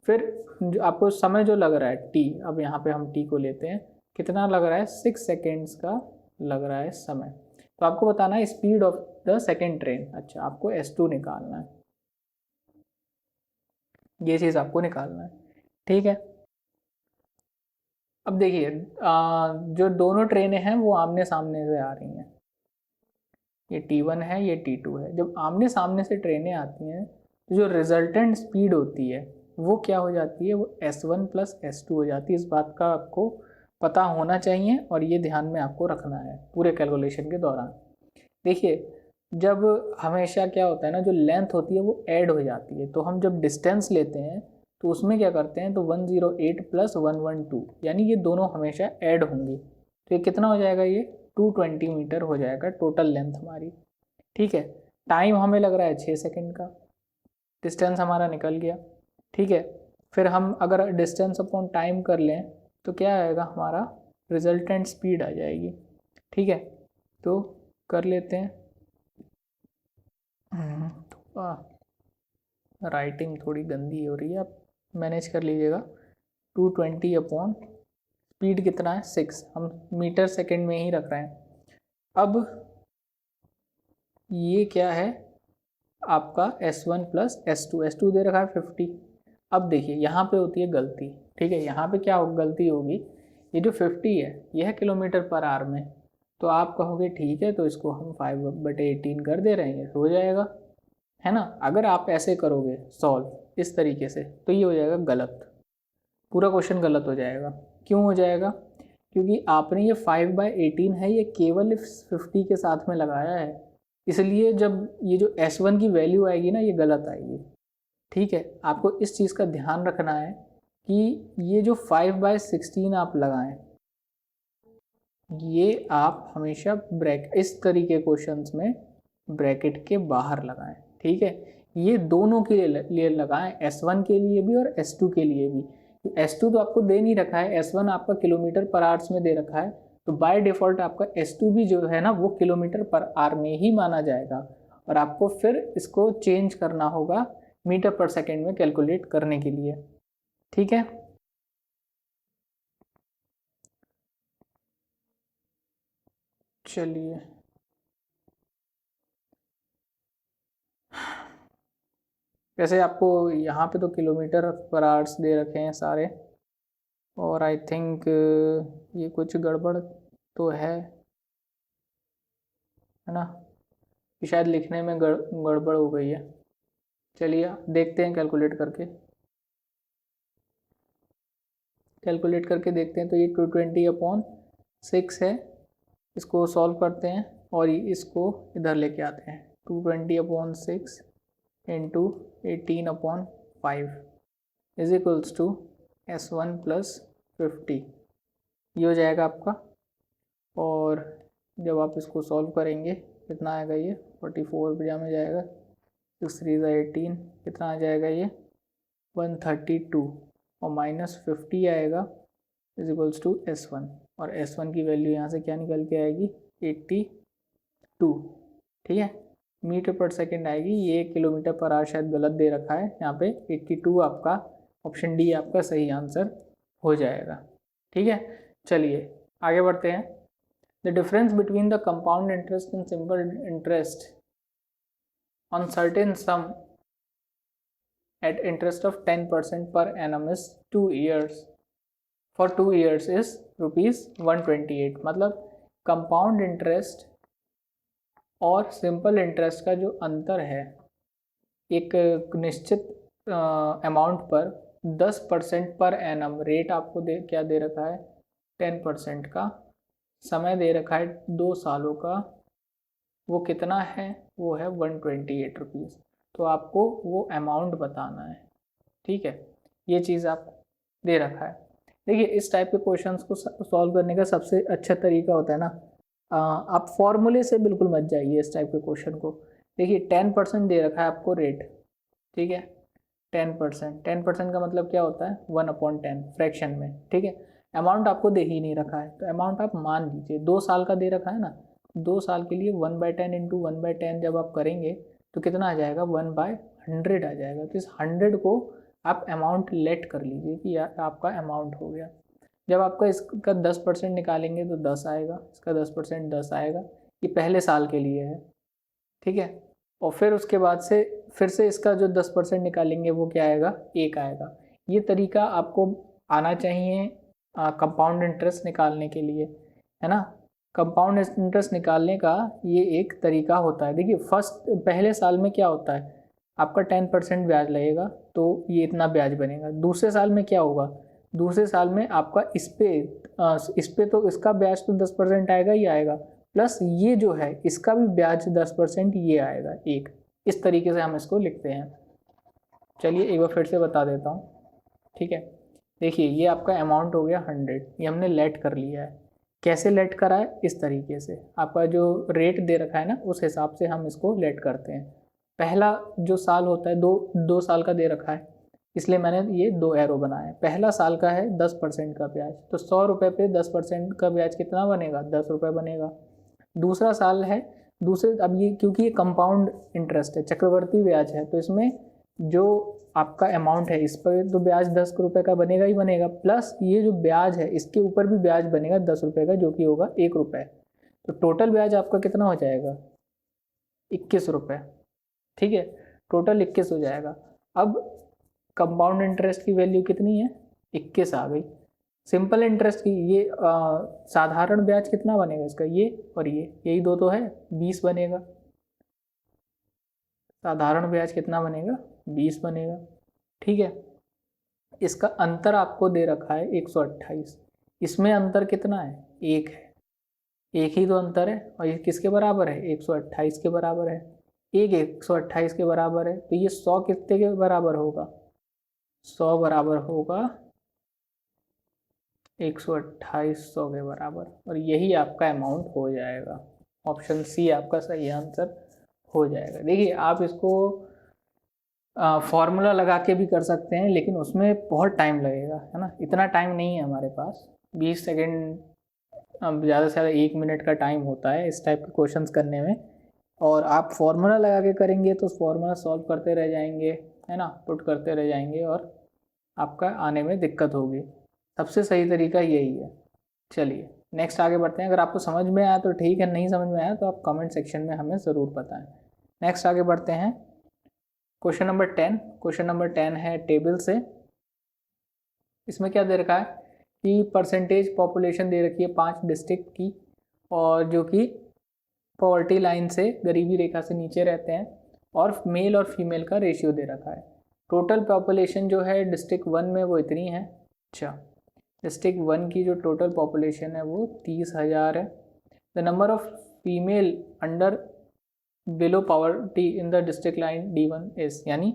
फिर जो आपको समय जो लग रहा है टी, अब यहाँ पे हम टी को लेते हैं, कितना लग रहा है 6 सेकेंड्स का लग रहा है समय। तो आपको बताना है speed of the second train. अच्छा, आपको S2 निकालना है, ये चीज़ आपको निकालना है। ठीक है, अब देखिए जो दोनों ट्रेनें हैं वो आमने सामने से आ रही हैं, ये T1 है, ये T2 है। जब आमने सामने से ट्रेनें आती हैं तो जो रिजल्टेंट स्पीड होती है वो क्या हो जाती है, वो S1 + S2 हो जाती है। इस बात का आपको पता होना चाहिए और ये ध्यान में आपको रखना है पूरे कैलकुलेशन के दौरान। देखिए जब हमेशा क्या होता है ना, जो लेंथ होती है वो ऐड हो जाती है, तो हम जब डिस्टेंस लेते हैं तो उसमें क्या करते हैं, तो 108 + 112, यानी ये दोनों हमेशा ऐड होंगी, तो ये कितना हो जाएगा, ये 220 मीटर हो जाएगा टोटल लेंथ हमारी। ठीक है, टाइम हमें लग रहा है 6 सेकेंड का, डिस्टेंस हमारा निकल गया। ठीक है, फिर हम अगर डिस्टेंस अपॉन टाइम कर लें तो क्या आएगा, हमारा रिजल्टेंट स्पीड आ जाएगी। ठीक है, तो कर लेते हैं। राइटिंग थोड़ी गंदी हो रही है, आप मैनेज कर लीजिएगा। 220 अपॉन स्पीड कितना है 6, हम मीटर सेकेंड में ही रख रहे हैं। अब ये क्या है आपका S1 + S2, S2 दे रखा है 50। अब देखिए यहाँ पे होती है गलती। ठीक है, यहाँ पे क्या गलती होगी, ये जो 50 है यह है km/h में, तो आप कहोगे ठीक है, तो इसको हम 5/18 कर दे रहे हैं, हो जाएगा, है ना। अगर आप ऐसे करोगे सॉल्व इस तरीके से तो ये हो जाएगा गलत, पूरा क्वेश्चन गलत हो जाएगा। क्यों हो जाएगा, क्योंकि आपने ये 5/18 है ये केवल 50 के साथ में लगाया है, इसलिए जब ये जो S1 की वैल्यू आएगी ना ये गलत आएगी। ठीक है, आपको इस चीज़ का ध्यान रखना है कि ये जो 5/16 आप लगाएं, ये आप हमेशा इस तरीके क्वेश्चंस में ब्रैकेट के बाहर लगाएं। ठीक है, ये दोनों के लिए लगाएं, S1 के लिए भी और S2 के लिए भी। S2 तो आपको दे नहीं रखा है, S1 आपका km/h में दे रखा है, तो बाय डिफ़ॉल्ट आपका S2 भी जो है ना वो किलोमीटर पर आवर में ही माना जाएगा, और आपको फिर इसको चेंज करना होगा मीटर पर सेकेंड में कैलकुलेट करने के लिए। ठीक है, चलिए वैसे आपको यहाँ पे तो किलोमीटर पर आवर्स दे रखे हैं सारे, और आई थिंक ये कुछ गड़बड़ तो है ना, कि शायद लिखने में गड़बड़ हो गई है। चलिए देखते हैं कैलकुलेट करके देखते हैं। तो ये 220/6 है, इसको सॉल्व करते हैं और इसको इधर लेके आते हैं। 220/6 into 18/5 is equals to S1 + 50, ये हो जाएगा आपका। और जब आप इसको सॉल्व करेंगे कितना आएगा, ये 44 बजा में जाएगा, 6 3 18, कितना आ जाएगा ये 132, और -50 आएगा इज इक्वल्स टू S1, और S1 की वैल्यू यहाँ से क्या निकल के आएगी 82। ठीक है, मीटर पर सेकेंड आएगी, ये किलोमीटर पर आवर शायद गलत दे रखा है यहाँ पे। 82 आपका ऑप्शन डी आपका सही आंसर हो जाएगा। ठीक है, चलिए आगे बढ़ते हैं। The difference between the compound interest and simple interest on certain some at interest of 10% per annum is 2 years, for 2 years is ₹128। मतलब कंपाउंड इंटरेस्ट और सिंपल इंटरेस्ट का जो अंतर है, एक निश्चित अमाउंट पर 10% पर एनम रेट आपको क्या दे रखा है 10% का, समय दे रखा है 2 सालों का, वो कितना है, वो है ₹128। तो आपको वो अमाउंट बताना है। ठीक है, ये चीज़ आपको दे रखा है। देखिए इस टाइप के क्वेश्चंस को सॉल्व करने का सबसे अच्छा तरीका होता है ना, आप फॉर्मूले से बिल्कुल मत जाइए इस टाइप के क्वेश्चन को। देखिए 10% दे रखा है आपको रेट, ठीक है, 10% का मतलब क्या होता है 1/10 फ्रैक्शन में। ठीक है, अमाउंट आपको दे ही नहीं रखा है, तो अमाउंट आप मान लीजिए 2 साल का दे रखा है ना, 2 साल के लिए 1/10 इंटू 1/10 जब आप करेंगे तो कितना आ जाएगा 1/100 आ जाएगा। तो इस 100 को आप अमाउंट लेट कर लीजिए कि आपका अमाउंट हो गया। जब आपका इसका 10% निकालेंगे तो 10 आएगा, इसका 10% 10 आएगा, ये पहले साल के लिए है। ठीक है, और फिर उसके बाद से फिर से इसका जो 10% निकालेंगे वो क्या आएगा 1 आएगा। ये तरीका आपको आना चाहिए कंपाउंड इंटरेस्ट निकालने के लिए, है ना। कंपाउंड इंटरेस्ट निकालने का ये एक तरीका होता है। देखिए पहले साल में क्या होता है, आपका 10% ब्याज लगेगा तो ये इतना ब्याज बनेगा। दूसरे साल में क्या होगा, दूसरे साल में आपका इस पे तो इसका ब्याज तो 10% आएगा ही आएगा, प्लस ये जो है इसका भी ब्याज 10% ये आएगा एक। इस तरीके से हम इसको लिखते हैं। चलिए एक बार फिर से बता देता हूँ। ठीक है, देखिए ये आपका अमाउंट हो गया 100, ये हमने लेट कर लिया है। कैसे लेट करा है, इस तरीके से आपका जो रेट दे रखा है ना उस हिसाब से हम इसको लेट करते हैं। पहला जो साल होता है 2 साल का दे रखा है, इसलिए मैंने ये 2 एरो बनाए हैं। पहला साल का है 10% का ब्याज, तो 100 रुपये पे 10% का ब्याज कितना बनेगा 10 रुपये बनेगा। दूसरा साल है अब ये क्योंकि ये कंपाउंड इंटरेस्ट है, चक्रवर्ती ब्याज है, तो इसमें जो आपका अमाउंट है इस पर तो ब्याज 10 रुपये का बनेगा ही बनेगा, प्लस ये जो ब्याज है इसके ऊपर भी ब्याज बनेगा 10 रुपये का, जो कि होगा 1 रुपये। तो टोटल ब्याज आपका कितना हो जाएगा 21 रुपये। ठीक है, टोटल 21 हो जाएगा। अब कंपाउंड इंटरेस्ट की वैल्यू कितनी है 21 आ गई। सिंपल इंटरेस्ट की ये साधारण ब्याज कितना बनेगा इसका, ये और ये यही दो तो है 20 बनेगा। साधारण ब्याज कितना बनेगा 20 बनेगा। ठीक है, इसका अंतर आपको दे रखा है 128, इसमें अंतर कितना है 1 है, एक ही तो अंतर है, और ये किसके बराबर है 128 के बराबर है। एक 128 के बराबर है तो ये 100 कितने के बराबर होगा 100 बराबर होगा 128 100 के बराबर, और यही आपका अमाउंट हो जाएगा। ऑप्शन सी आपका सही आंसर हो जाएगा। देखिए आप इसको फॉर्मूला लगा के भी कर सकते हैं, लेकिन उसमें बहुत टाइम लगेगा, है ना, इतना टाइम नहीं है हमारे पास। 20 सेकेंड ज़्यादा से ज़्यादा 1 मिनट का टाइम होता है इस टाइप के क्वेश्चंस करने में, और आप फॉर्मूला लगा के करेंगे तो फॉर्मूला सॉल्व करते रह जाएंगे, है ना, पुट करते रह जाएंगे और आपका आने में दिक्कत होगी। सबसे सही तरीका यही है। चलिए नेक्स्ट आगे बढ़ते हैं। अगर आपको समझ में आया तो ठीक है, नहीं समझ में आया तो आप कमेंट सेक्शन में हमें ज़रूर बताएं। नेक्स्ट आगे बढ़ते हैं। Question number 10। क्वेश्चन नंबर 10 है टेबल से। इसमें क्या दे रखा है कि परसेंटेज पॉपुलेशन दे रखी है 5 डिस्ट्रिक्ट की, और जो कि पॉवर्टी लाइन से, गरीबी रेखा से नीचे रहते हैं, और मेल और फीमेल का रेशियो दे रखा है। टोटल पॉपुलेशन जो है डिस्ट्रिक्ट 1 में वो इतनी है। अच्छा, डिस्ट्रिक्ट 1 की जो टोटल पॉपुलेशन है वो 30,000 है। The number of female under below poverty in the district line D1 is, यानी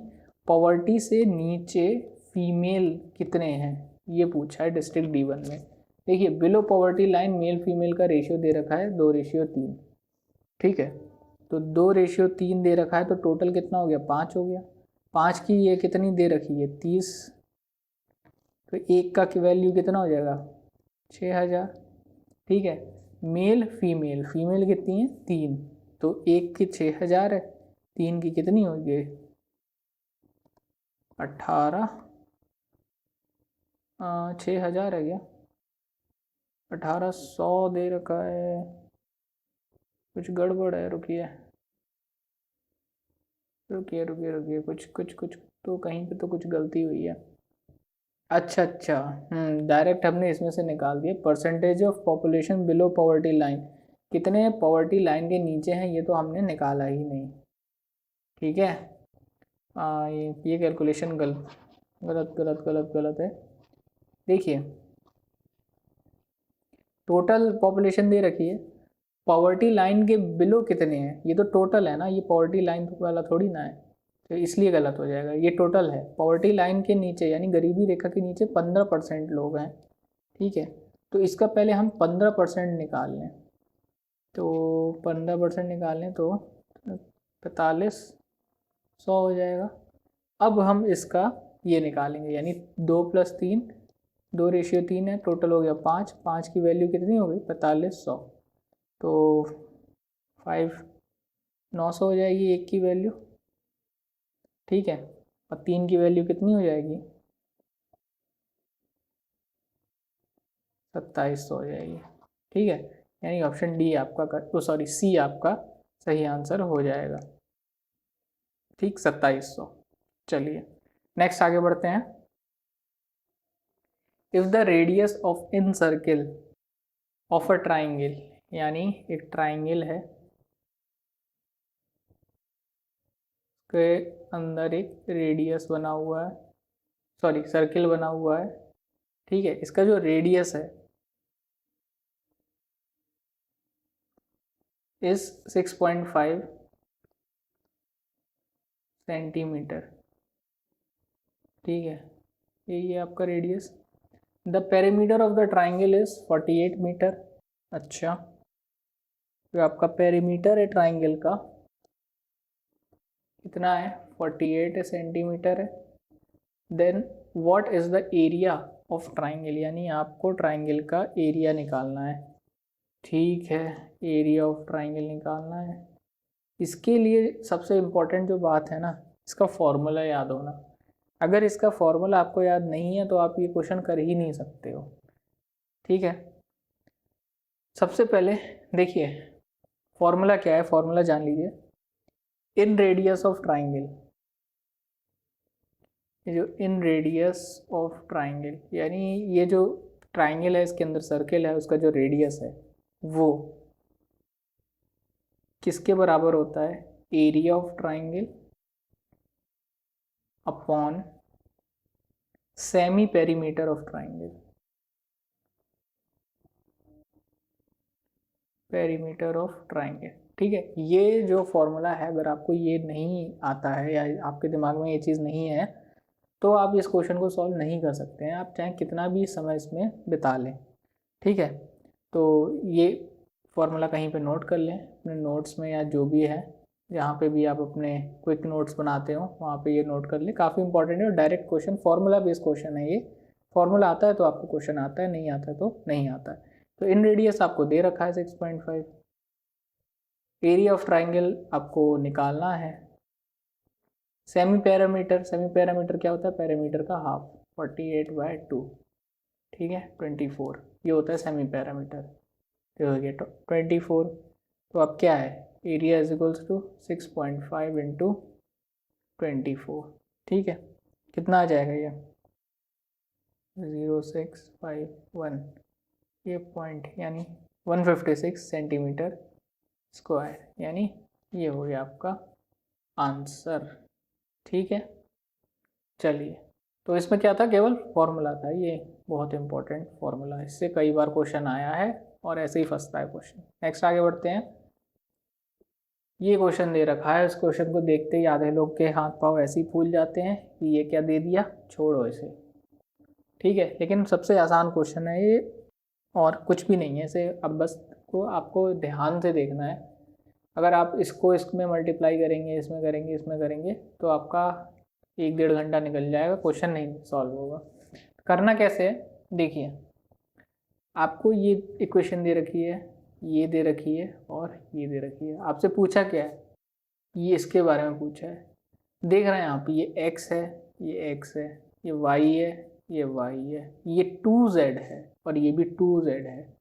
पॉवर्टी से नीचे फीमेल कितने हैं ये पूछा है डिस्ट्रिक्ट D1 में। देखिए below poverty line male female का रेशियो दे रखा है 2:3। ठीक है, तो 2:3 दे रखा है, तो टोटल कितना हो गया, 5 हो गया। 5 की ये कितनी दे रखी है, 30, तो एक का वैल्यू कितना हो जाएगा, 6,000। ठीक है, मेल फीमेल, फीमेल कितनी है 3, तो एक की 6,000 है, 3 की कितनी होगी 18, 6,000 है क्या, 1800 दे रखा है, कुछ गड़बड़ है, रुकिए रुकिए रुकिए रुकिए, कुछ तो कहीं पे तो कुछ गलती हुई है। अच्छा अच्छा, डायरेक्ट हमने इसमें से निकाल दिया। Percentage of population below poverty line, कितने पॉवर्टी लाइन के नीचे हैं ये तो हमने निकाला ही नहीं। ठीक है, ये कैलकुलेशन गलत गलत गलत गलत गलत है। देखिए टोटल पॉपुलेशन दे रखी है, पॉवर्टी लाइन के बिलो कितने हैं, ये तो टोटल है ना, ये पॉवर्टी लाइन वाला थोड़ी ना है, तो इसलिए गलत हो जाएगा। ये टोटल है, पॉवर्टी लाइन के नीचे यानी गरीबी रेखा के नीचे 15% लोग हैं। ठीक है, तो इसका पहले हम 15% निकाल लें, तो 15% निकाल लें तो 4500 हो जाएगा। अब हम इसका ये निकालेंगे, यानी 2 + 3, 2:3 है, टोटल हो गया 5, 5 की वैल्यू कितनी हो गई 4500, तो 900 हो जाएगी एक की वैल्यू। ठीक है, और 3 की वैल्यू कितनी हो जाएगी 2700 हो जाएगी। ठीक है, यानी ऑप्शन डी आपका सी आपका सही आंसर हो जाएगा। ठीक, 2700। चलिए नेक्स्ट आगे बढ़ते हैं। If the radius of in circle of a triangle, यानी एक ट्राइंगल है के अंदर एक रेडियस बना हुआ है, सॉरी सर्किल बना हुआ है। ठीक है, इसका जो रेडियस है इस 6.5 सेंटीमीटर। ठीक है, यही है आपका radius. The perimeter of the triangle is 48 metre. अच्छा, जो आपका पेरीमीटर है ट्राइंगल का कितना है 48 सेंटीमीटर है। Then what is the area of triangle, यानी आपको ट्राइंगल का एरिया निकालना है। ठीक है, एरिया ऑफ ट्राइंगल निकालना है। इसके लिए सबसे इम्पोर्टेंट जो बात है ना, इसका फॉर्मूला याद होना। अगर इसका फॉर्मूला आपको याद नहीं है तो आप ये क्वेश्चन कर ही नहीं सकते हो। ठीक है, सबसे पहले देखिए फॉर्मूला क्या है, फॉर्मूला जान लीजिए। इन रेडियस ऑफ ट्राइंगल, जो इन रेडियस ऑफ ट्राइंगल, यानी ये जो ट्राइंगल है इसके अंदर सर्किल है, उसका जो रेडियस है वो किसके बराबर होता है, area of triangle upon semi perimeter of triangle, perimeter of triangle. ठीक है, ये जो फॉर्मूला है, अगर आपको ये नहीं आता है या आपके दिमाग में ये चीज़ नहीं है तो आप इस क्वेश्चन को सॉल्व नहीं कर सकते हैं, आप चाहे कितना भी समय इसमें बिता लें। ठीक है, तो ये फॉर्मूला कहीं पे नोट कर लें अपने नोट्स में, या जो भी है जहाँ पे भी आप अपने क्विक नोट्स बनाते हो वहाँ पे ये नोट कर लें, काफ़ी इंपॉर्टेंट है। और direct question, formula based question है ये। फॉर्मूला आता है तो आपको क्वेश्चन आता है, नहीं आता है तो नहीं आता है। तो इन रेडियस आपको दे रखा है 6.5। एरिया ऑफ ट्राइंगल आपको निकालना है। सेमी पैरामीटर क्या होता है, पैरामीटर का हाफ, 48/2, ठीक है, 24, ये होता है सेमी पैरामीटर। तो हो गया 24। तो अब क्या है, area is equals to 6.5 into 24, ठीक है, कितना आ जाएगा ये 0651, ये पॉइंट यानी 156 सेंटीमीटर स्क्वायर, यानी ये हो गया आपका आंसर, ठीक है। चलिए, तो इसमें क्या था, केवल फॉर्मूला था, ये बहुत इंपॉर्टेंट फॉर्मूला है, इससे कई बार क्वेश्चन आया है और ऐसे ही फंसता है क्वेश्चन। नेक्स्ट आगे बढ़ते हैं। ये क्वेश्चन दे रखा है, इस क्वेश्चन को देखते ही आधे लोग के हाथ पाँव ऐसे ही फूल जाते हैं कि ये क्या दे दिया, छोड़ो इसे, ठीक है। लेकिन सबसे आसान क्वेश्चन है ये, और कुछ भी नहीं है इसे, अब बस को आपको ध्यान से देखना है। अगर आप इसको इसमें मल्टीप्लाई करेंगे, इसमें करेंगे, इसमें करेंगे, तो आपका 1-1.5 घंटा निकल जाएगा, क्वेश्चन नहीं सॉल्व होगा। करना कैसे है, देखिए, आपको ये इक्वेशन दे रखी है, ये दे रखी है और ये दे रखी है। आपसे पूछा क्या है, ये इसके बारे में पूछा है। देख रहे हैं आप, ये x है, ये x है, ये y है, ये y है, ये 2z है और ये भी 2z है।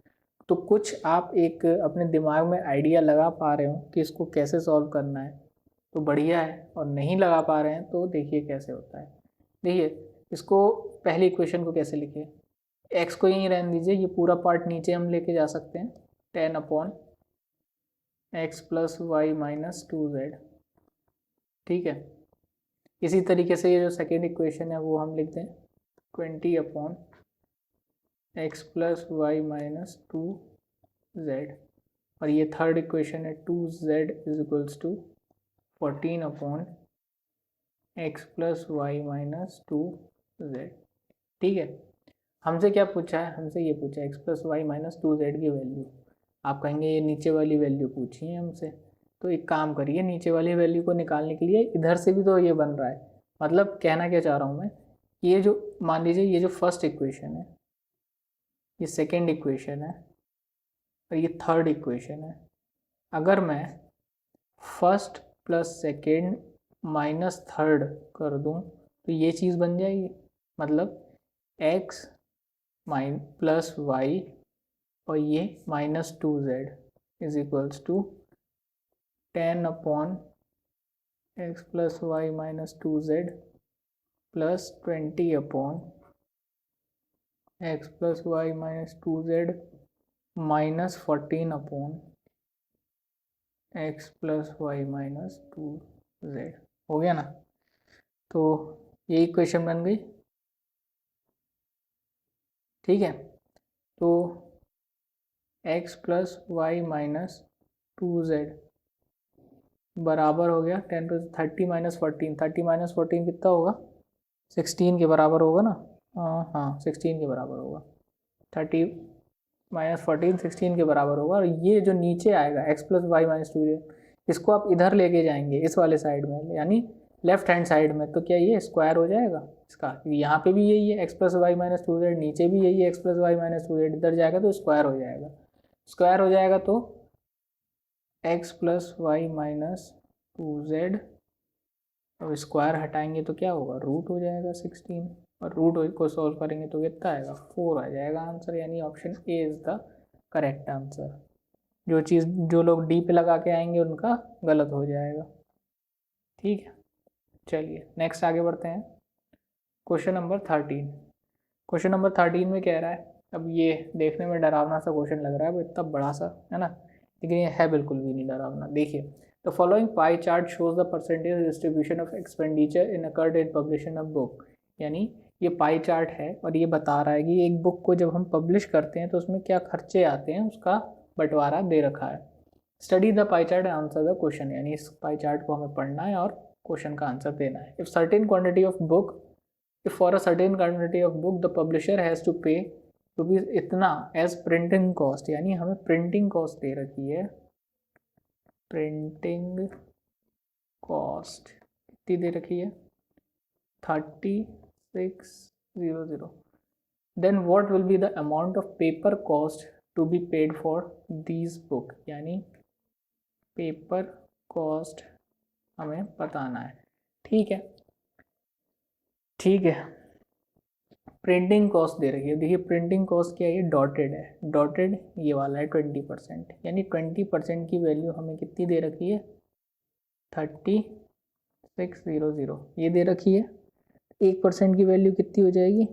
तो कुछ आप एक अपने दिमाग में आइडिया लगा पा रहे हो कि इसको कैसे सॉल्व करना है, तो बढ़िया है, और नहीं लगा पा रहे हैं तो देखिए कैसे होता है। देखिए, इसको पहली इक्वेशन को कैसे लिखे, x को यहीं रहने दीजिए, ये पूरा पार्ट नीचे हम लेके जा सकते हैं, 10/x + y - 2z, ठीक है। इसी तरीके से ये जो सेकेंड इक्वेशन है वो हम लिख दें 20/x + y - 2z, और ये थर्ड इक्वेशन है 2z = 14/x + y - 2z, ठीक है। हमसे क्या पूछा है, हमसे ये पूछा है x + y - 2z की वैल्यू। आप कहेंगे ये नीचे वाली वैल्यू पूछी है हमसे, तो एक काम करिए, नीचे वाली वैल्यू को निकालने के लिए इधर से भी तो ये बन रहा है, मतलब कहना क्या चाह रहा हूँ मैं, ये जो मान लीजिए ये जो फर्स्ट इक्वेशन है, ये सेकेंड इक्वेशन है और ये थर्ड इक्वेशन है। अगर मैं first plus second minus third कर दूँ तो ये चीज़ बन जाएगी, मतलब x + y और ये -2z = 10/x + y - 2z + 20/x + y - 2z - 14/x + y - 2z, हो गया ना। तो ये इक्वेशन बन गई, ठीक है। तो x + y - 2z बराबर हो गया 10 to 30 - 14, 30 - 14 कितना होगा, 16 के बराबर होगा ना, हाँ 16 के बराबर होगा, 30 - 14 16 के बराबर होगा। और ये जो नीचे आएगा x + y - 2z, इसको आप इधर लेके जाएंगे इस वाले साइड में, यानी लेफ्ट हैंड साइड में, तो क्या ये स्क्वायर हो जाएगा इसका, यहाँ पे भी यही है x + y - 2z, नीचे भी यही है x + y - 2z, इधर जाएगा तो स्क्वायर हो जाएगा, स्क्वायर हो जाएगा तो x + y - 2z, अब स्क्वायर हटाएंगे तो क्या होगा, रूट हो जाएगा 16, और रूट को सॉल्व करेंगे तो कितना आएगा, 4 आ जाएगा आंसर, यानी option A is the correct answer. जो चीज़ जो लोग डी पे लगा के आएंगे उनका गलत हो जाएगा, ठीक है। चलिए नेक्स्ट आगे बढ़ते हैं। क्वेश्चन नंबर 13, क्वेश्चन नंबर 13 में कह रहा है, अब ये देखने में डरावना सा क्वेश्चन लग रहा है, वो इतना बड़ा सा है ना, लेकिन ये है बिल्कुल भी नहीं डरावना। देखिए, the following pie chart shows the percentage distribution of expenditure in occurred in publishing of book, यानी ये पाई चार्ट है और ये बता रहा है कि एक बुक को जब हम पब्लिश करते हैं तो उसमें क्या खर्चे आते हैं, उसका बंटवारा दे रखा है। Study the pie chart and answer the question, यानी इस पाई चार्ट को हमें पढ़ना है और क्वेश्चन का आंसर देना है। If certain quantity of book, if for a certain quantity of book the publisher has to pay rupees इतना एज प्रिंटिंग कॉस्ट, यानी हमें प्रिंटिंग कॉस्ट दे रखी है, प्रिंटिंग कॉस्ट कितनी दे रखी है 3600, then what will be the amount of paper cost to be paid for these book, यानी paper cost हमें बताना है। ठीक है, ठीक है। प्रिंटिंग कॉस्ट दे रखी है, देखिए प्रिंटिंग कॉस्ट क्या है, ये डॉटेड है, डॉटेड ये वाला है 20%, यानी 20% की वैल्यू हमें कितनी दे रखी है, 3600 ये दे रखी है। 1% की वैल्यू कितनी हो जाएगी,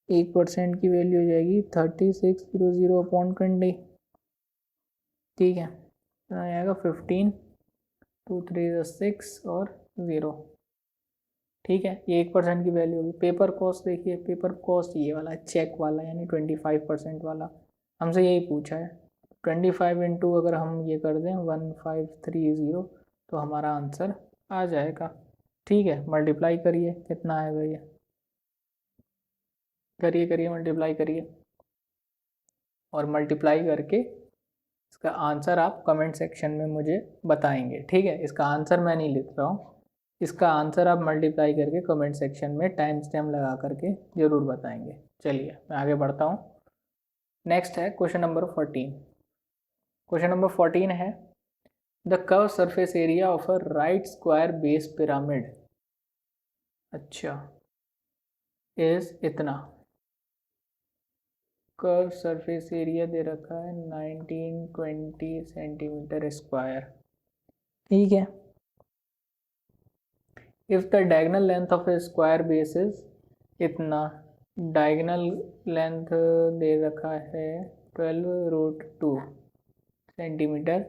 1% की वैल्यू हो जाएगी 3600 अपॉन 20, ठीक है, तो आएगा 15, 2 3 6 और 0, ठीक है, ये 1% की वैल्यू होगी। पेपर कॉस्ट देखिए, पेपर कॉस्ट ये वाला चेक वाला, यानी 25% वाला, हमसे यही पूछा है। 25 इंटू अगर हम ये कर दें 1530 तो हमारा आंसर आ जाएगा। ठीक है, मल्टीप्लाई करिए, कितना आएगा ये, करिए करिए मल्टीप्लाई करिए, और मल्टीप्लाई करके इसका आंसर आप कमेंट सेक्शन में मुझे बताएंगे। ठीक है, इसका आंसर मैं नहीं लिख रहा हूँ, इसका आंसर आप मल्टीप्लाई करके कमेंट सेक्शन में टाइम स्टैम्प लगा करके ज़रूर बताएंगे। चलिए मैं आगे बढ़ता हूँ। नेक्स्ट है क्वेश्चन नंबर 14। क्वेश्चन नंबर 14 है the curve surface area of a right square base pyramid, अच्छा, इज इतना। कर्व सरफेस एरिया दे रखा है 1920 सेंटीमीटर स्क्वायर, ठीक है। If the diagonal length of A square base is इतना, डायगोनल लेंथ दे रखा है 12√2 centimetre,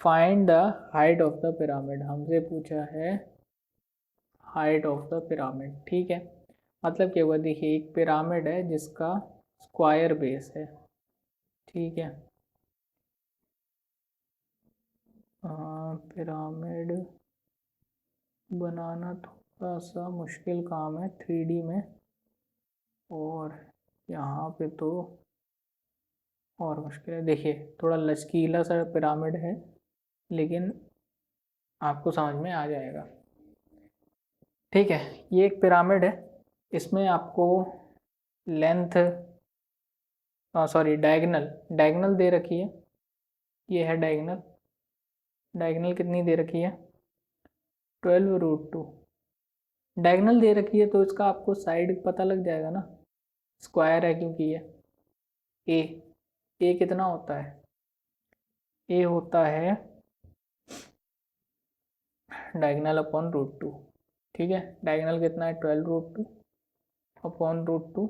find the height of the pyramid, हमसे पूछा है हाइट ऑफ द पिरामिड। ठीक है, मतलब क्या हुआ, देखिए एक पिरामिड है जिसका स्क्वायर बेस है, ठीक है, पिरामिड बनाना थोड़ा सा मुश्किल काम है 3D में, और यहाँ पे तो और मुश्किल है। देखिए थोड़ा लचकीला सा पिरामिड है, लेकिन आपको समझ में आ जाएगा। ठीक है, ये एक पिरामिड है, इसमें आपको लेंथ सॉरी डायगोनल, डायगोनल दे रखी है, ये है डायगोनल, डायगोनल कितनी दे रखी है 12√2, डायगोनल दे रखी है तो इसका आपको साइड पता लग जाएगा ना, स्क्वायर है क्योंकि ये ए कितना होता है, ए होता है डायगोनल अपॉन √2, ठीक है, डायगोनल कितना है 12√2 अपॉन √2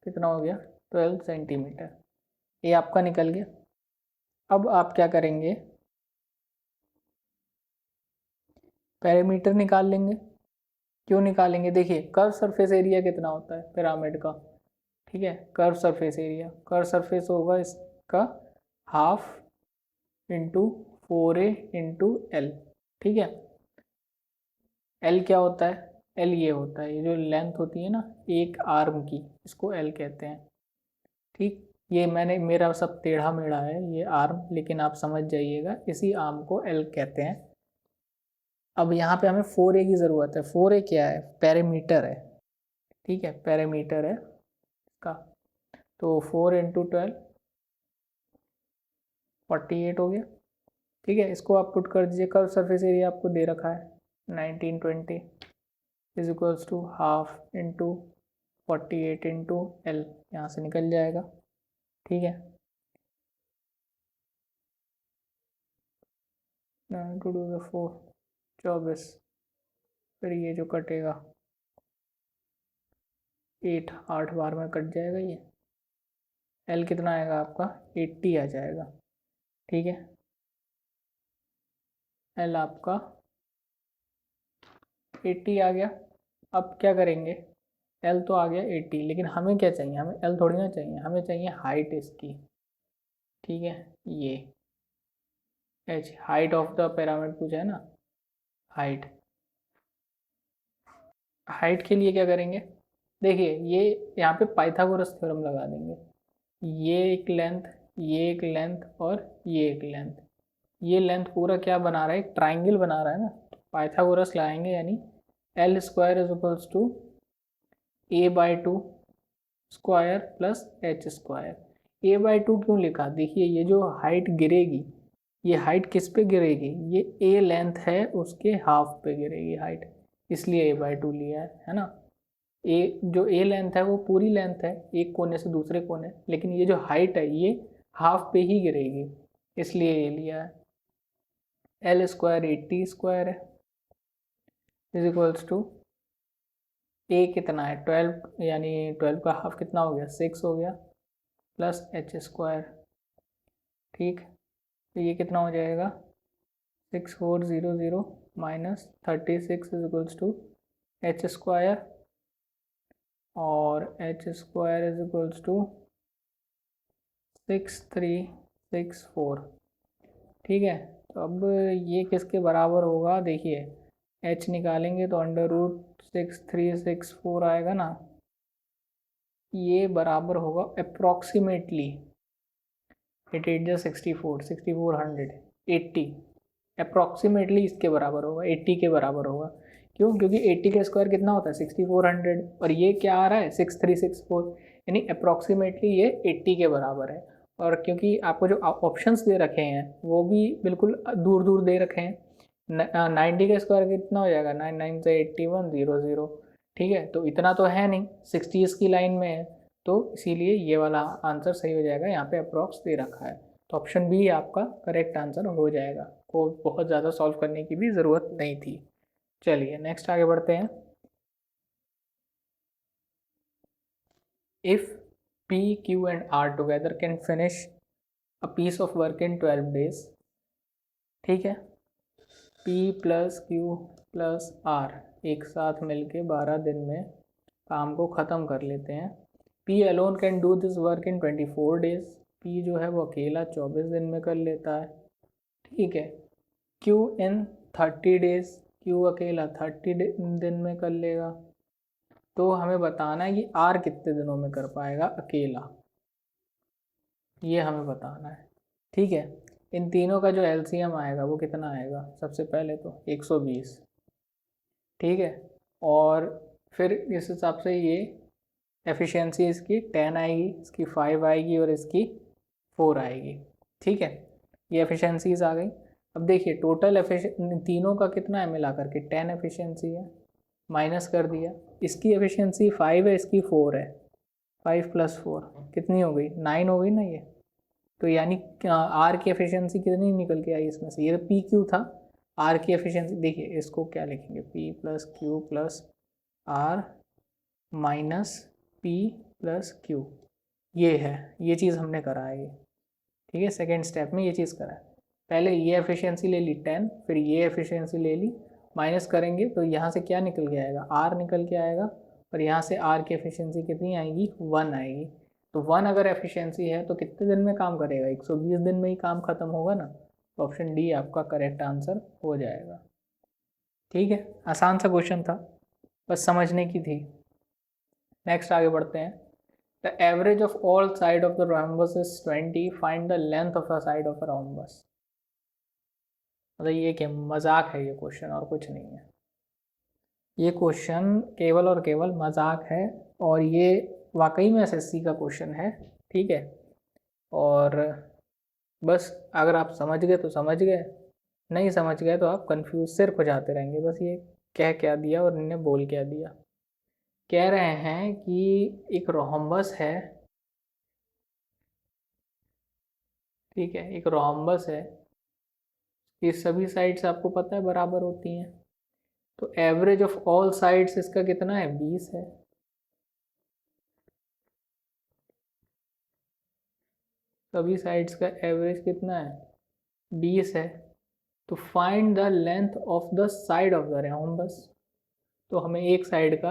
कितना हो गया 12 सेंटीमीटर, ये आपका निकल गया। अब आप क्या करेंगे, पैरामीटर निकाल लेंगे। क्यों निकालेंगे, देखिए कर्व सरफेस एरिया कितना होता है पिरामिड का, ठीक है, curve surface area, curve surface होगा इसका half into 4a into L, ठीक है, एल क्या होता है, एल ये होता है, ये जो लेंथ होती है ना एक आर्म की, इसको एल कहते हैं। ठीक, ये मैंने मेरा सब टेढ़ा मेढ़ा है ये आर्म, लेकिन आप समझ जाइएगा इसी आर्म को एल कहते हैं। अब यहाँ पे हमें 4a की ज़रूरत है, 4a क्या है, पैरामीटर है, ठीक है, पैरामीटर है का, तो 4 इंटू 12 48 हो गया, ठीक है, इसको आप पुट कर दीजिए, कर्व सरफेस एरिया आपको दे रखा है 1920 is equals to half into 48 into L, यहाँ से निकल जाएगा, ठीक है, 9 टू 4 24, फिर ये जो कटेगा 8 बार में कट जाएगा ये, एल कितना आएगा आपका 80 आ जाएगा, ठीक है, एल आपका 80 आ गया। अब क्या करेंगे, एल तो आ गया 80, लेकिन हमें क्या चाहिए, हमें एल थोड़ी ना चाहिए, हमें चाहिए हाइट इसकी, ठीक है, ये H height of the pyramid पूछा है ना, हाइट, हाइट के लिए क्या करेंगे, देखिए ये यहाँ पे पाइथागोरस थ्योरम लगा देंगे, ये एक लेंथ, ये एक लेंथ और ये एक लेंथ, ये लेंथ पूरा क्या बना रहा है, एक ट्राइंगल बना रहा है ना, पाइथागोरस लाएंगे, यानी L square is equals to a/2 square plus H square, a/2 क्यों लिखा? देखिए ये जो हाइट गिरेगी, ये हाइट किस पे गिरेगी? ये a लेंथ है उसके हाफ पे गिरेगी हाइट, इसलिए a/2 लिया है ना। जो a लेंथ है वो पूरी लेंथ है एक कोने से दूसरे कोने, लेकिन ये जो हाइट है ये हाफ पे ही गिरेगी, इसलिए ये लिया है। l स्क्वायर 80 स्क्वायर है इज इक्वल्स टू a कितना है 12, यानी 12 का हाफ कितना हो गया 6 हो गया, प्लस h स्क्वायर। ठीक, तो ये कितना हो जाएगा 6400 minus 36 is equals to h square, और h square is equals to 6364। ठीक है, तो अब ये किसके बराबर होगा? देखिए h निकालेंगे तो √6364 आएगा ना, ये बराबर होगा अप्रॉक्सीमेटली 88 जो 64 6400 80 अप्रॉक्सीमेटली इसके बराबर होगा, 80 के बराबर होगा। क्यों? क्योंकि 80 का स्क्वायर कितना होता है 6400, और ये क्या आ रहा है 6364, यानी अप्रॉक्सीमेटली ये 80 के बराबर है। और क्योंकि आपको जो ऑप्शंस दे रखे हैं वो भी बिल्कुल दूर दूर दे रखे हैं, 90 का स्क्वायर कितना हो जाएगा 99 से 81 00। ठीक है, तो इतना तो है नहीं, 60 की लाइन में है, तो इसीलिए ये वाला आंसर सही हो जाएगा। यहाँ पे अप्रॉक्स दे रखा है, तो ऑप्शन बी आपका करेक्ट आंसर हो जाएगा, को बहुत ज़्यादा सॉल्व करने की भी ज़रूरत नहीं थी। चलिए नेक्स्ट आगे बढ़ते हैं। If P, Q and R together can finish a piece of work in 12 days. ठीक है, P plus Q plus R एक साथ मिलके 12 दिन में काम को ख़त्म कर लेते हैं। P alone can do this work in 24 days. P जो है वो अकेला 24 दिन में कर लेता है। ठीक है, Q इन 30 डेज, Q अकेला 30 दिन में कर लेगा। तो हमें बताना है कि R कितने दिनों में कर पाएगा अकेला, ये हमें बताना है। ठीक है, इन तीनों का जो एलसीएम आएगा वो कितना आएगा? सबसे पहले तो 120। ठीक है, और फिर इस हिसाब से ये एफिशिएंसी इसकी 10 आएगी, इसकी 5 आएगी और इसकी 4 आएगी। ठीक है, ये एफिशिएंसीज आ गई। अब देखिए टोटल तीनों का कितना है मिला करके 10 एफिशिएंसी है, माइनस कर दिया, इसकी एफिशिएंसी 5 है, इसकी 4 है, 5 प्लस 4 कितनी हो गई 9 हो गई ना ये। तो यानी आर की एफिशिएंसी कितनी निकल के आई इसमें से? ये तो पी क्यू था, आर की एफिशिएंसी देखिए इसको क्या लिखेंगे, P plus Q plus R minus P plus Q, ये है, ये चीज़ हमने करा है ये। ठीक है, सेकेंड स्टेप में ये चीज़ करा है। पहले ये एफिशिएंसी ले ली 10, फिर ये एफिशिएंसी ले ली, माइनस करेंगे तो यहाँ से क्या निकल के आएगा आर निकल के आएगा, और यहाँ से आर की एफिशिएंसी कितनी आएगी 1 आएगी। तो 1 अगर एफिशिएंसी है तो कितने दिन में काम करेगा 120 दिन में ही काम खत्म होगा ना, तो ऑप्शन डी आपका करेक्ट आंसर हो जाएगा। ठीक है, आसान सा क्वेश्चन था, बस समझने की थी। नेक्स्ट आगे बढ़ते हैं। The average of all side of the rhombus is 20. Find the length of a side of a rhombus. मतलब ये क्या मजाक है ये क्वेश्चन, और कुछ नहीं है। ये क्वेश्चन केवल और केवल मजाक है, और ये वाकई में एसएससी का क्वेश्चन है। ठीक है, और बस अगर आप समझ गए तो समझ गए, नहीं समझ गए तो आप कंफ्यूज सिर्फ हो जाते रहेंगे। बस ये कह क्या दिया और इन्हें बोल क्या दिया। कह रहे हैं कि एक रोहम्बस है, ठीक है, एक रोहम्बस है, ये सभी साइड्स आपको पता है बराबर होती हैं, तो एवरेज ऑफ ऑल साइड्स इसका कितना है 20 है। सभी साइड्स का एवरेज कितना है 20 है। तो find the length of the side of the rhombus, तो हमें एक साइड का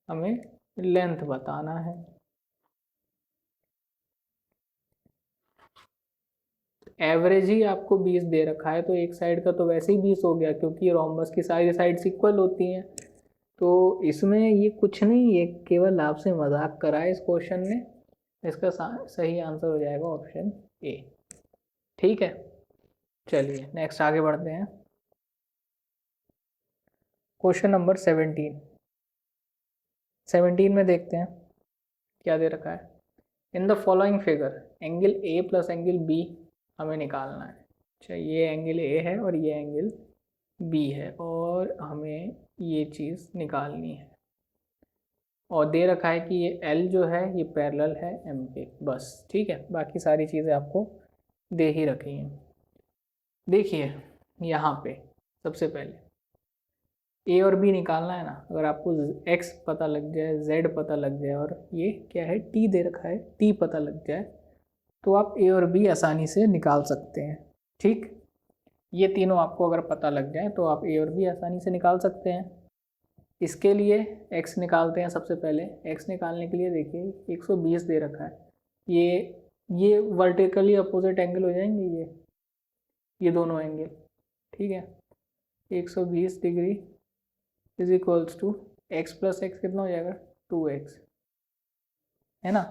हमें लेंथ बताना है। एवरेज ही आपको 20 दे रखा है, तो एक साइड का तो वैसे ही 20 हो गया, क्योंकि रोम्बस की सारी साइड्स इक्वल होती हैं। तो इसमें ये कुछ नहीं, ये केवल आपसे मजाक करा है इस क्वेश्चन ने। इसका सही आंसर हो जाएगा ऑप्शन ए। ठीक है, चलिए नेक्स्ट आगे बढ़ते हैं। क्वेश्चन नंबर 17 में देखते हैं क्या दे रखा है। In the following figure angle A plus angle B हमें निकालना है। अच्छा, ये एंगल ए है और ये एंगल बी है और हमें ये चीज़ निकालनी है। और दे रखा है कि ये एल जो है ये पैरेलल है एम के, बस ठीक है। बाकी सारी चीज़ें आपको दे ही रखी हैं। देखिए यहाँ पे सबसे पहले ए और बी निकालना है ना। अगर आपको एक्स पता लग जाए, जेड पता लग जाए और ये क्या है टी दे रखा है, टी पता लग जाए, तो आप ए और बी आसानी से निकाल सकते हैं। ठीक, ये तीनों आपको अगर पता लग जाए तो आप ए और बी आसानी से निकाल सकते हैं। इसके लिए x निकालते हैं सबसे पहले। x निकालने के लिए देखिए 120 दे रखा है, ये वर्टिकली अपोजिट एंगल हो जाएंगे ये दोनों एंगल, ठीक है। 120 degree is equals to X plus X कितना हो जाएगा 2x, है ना।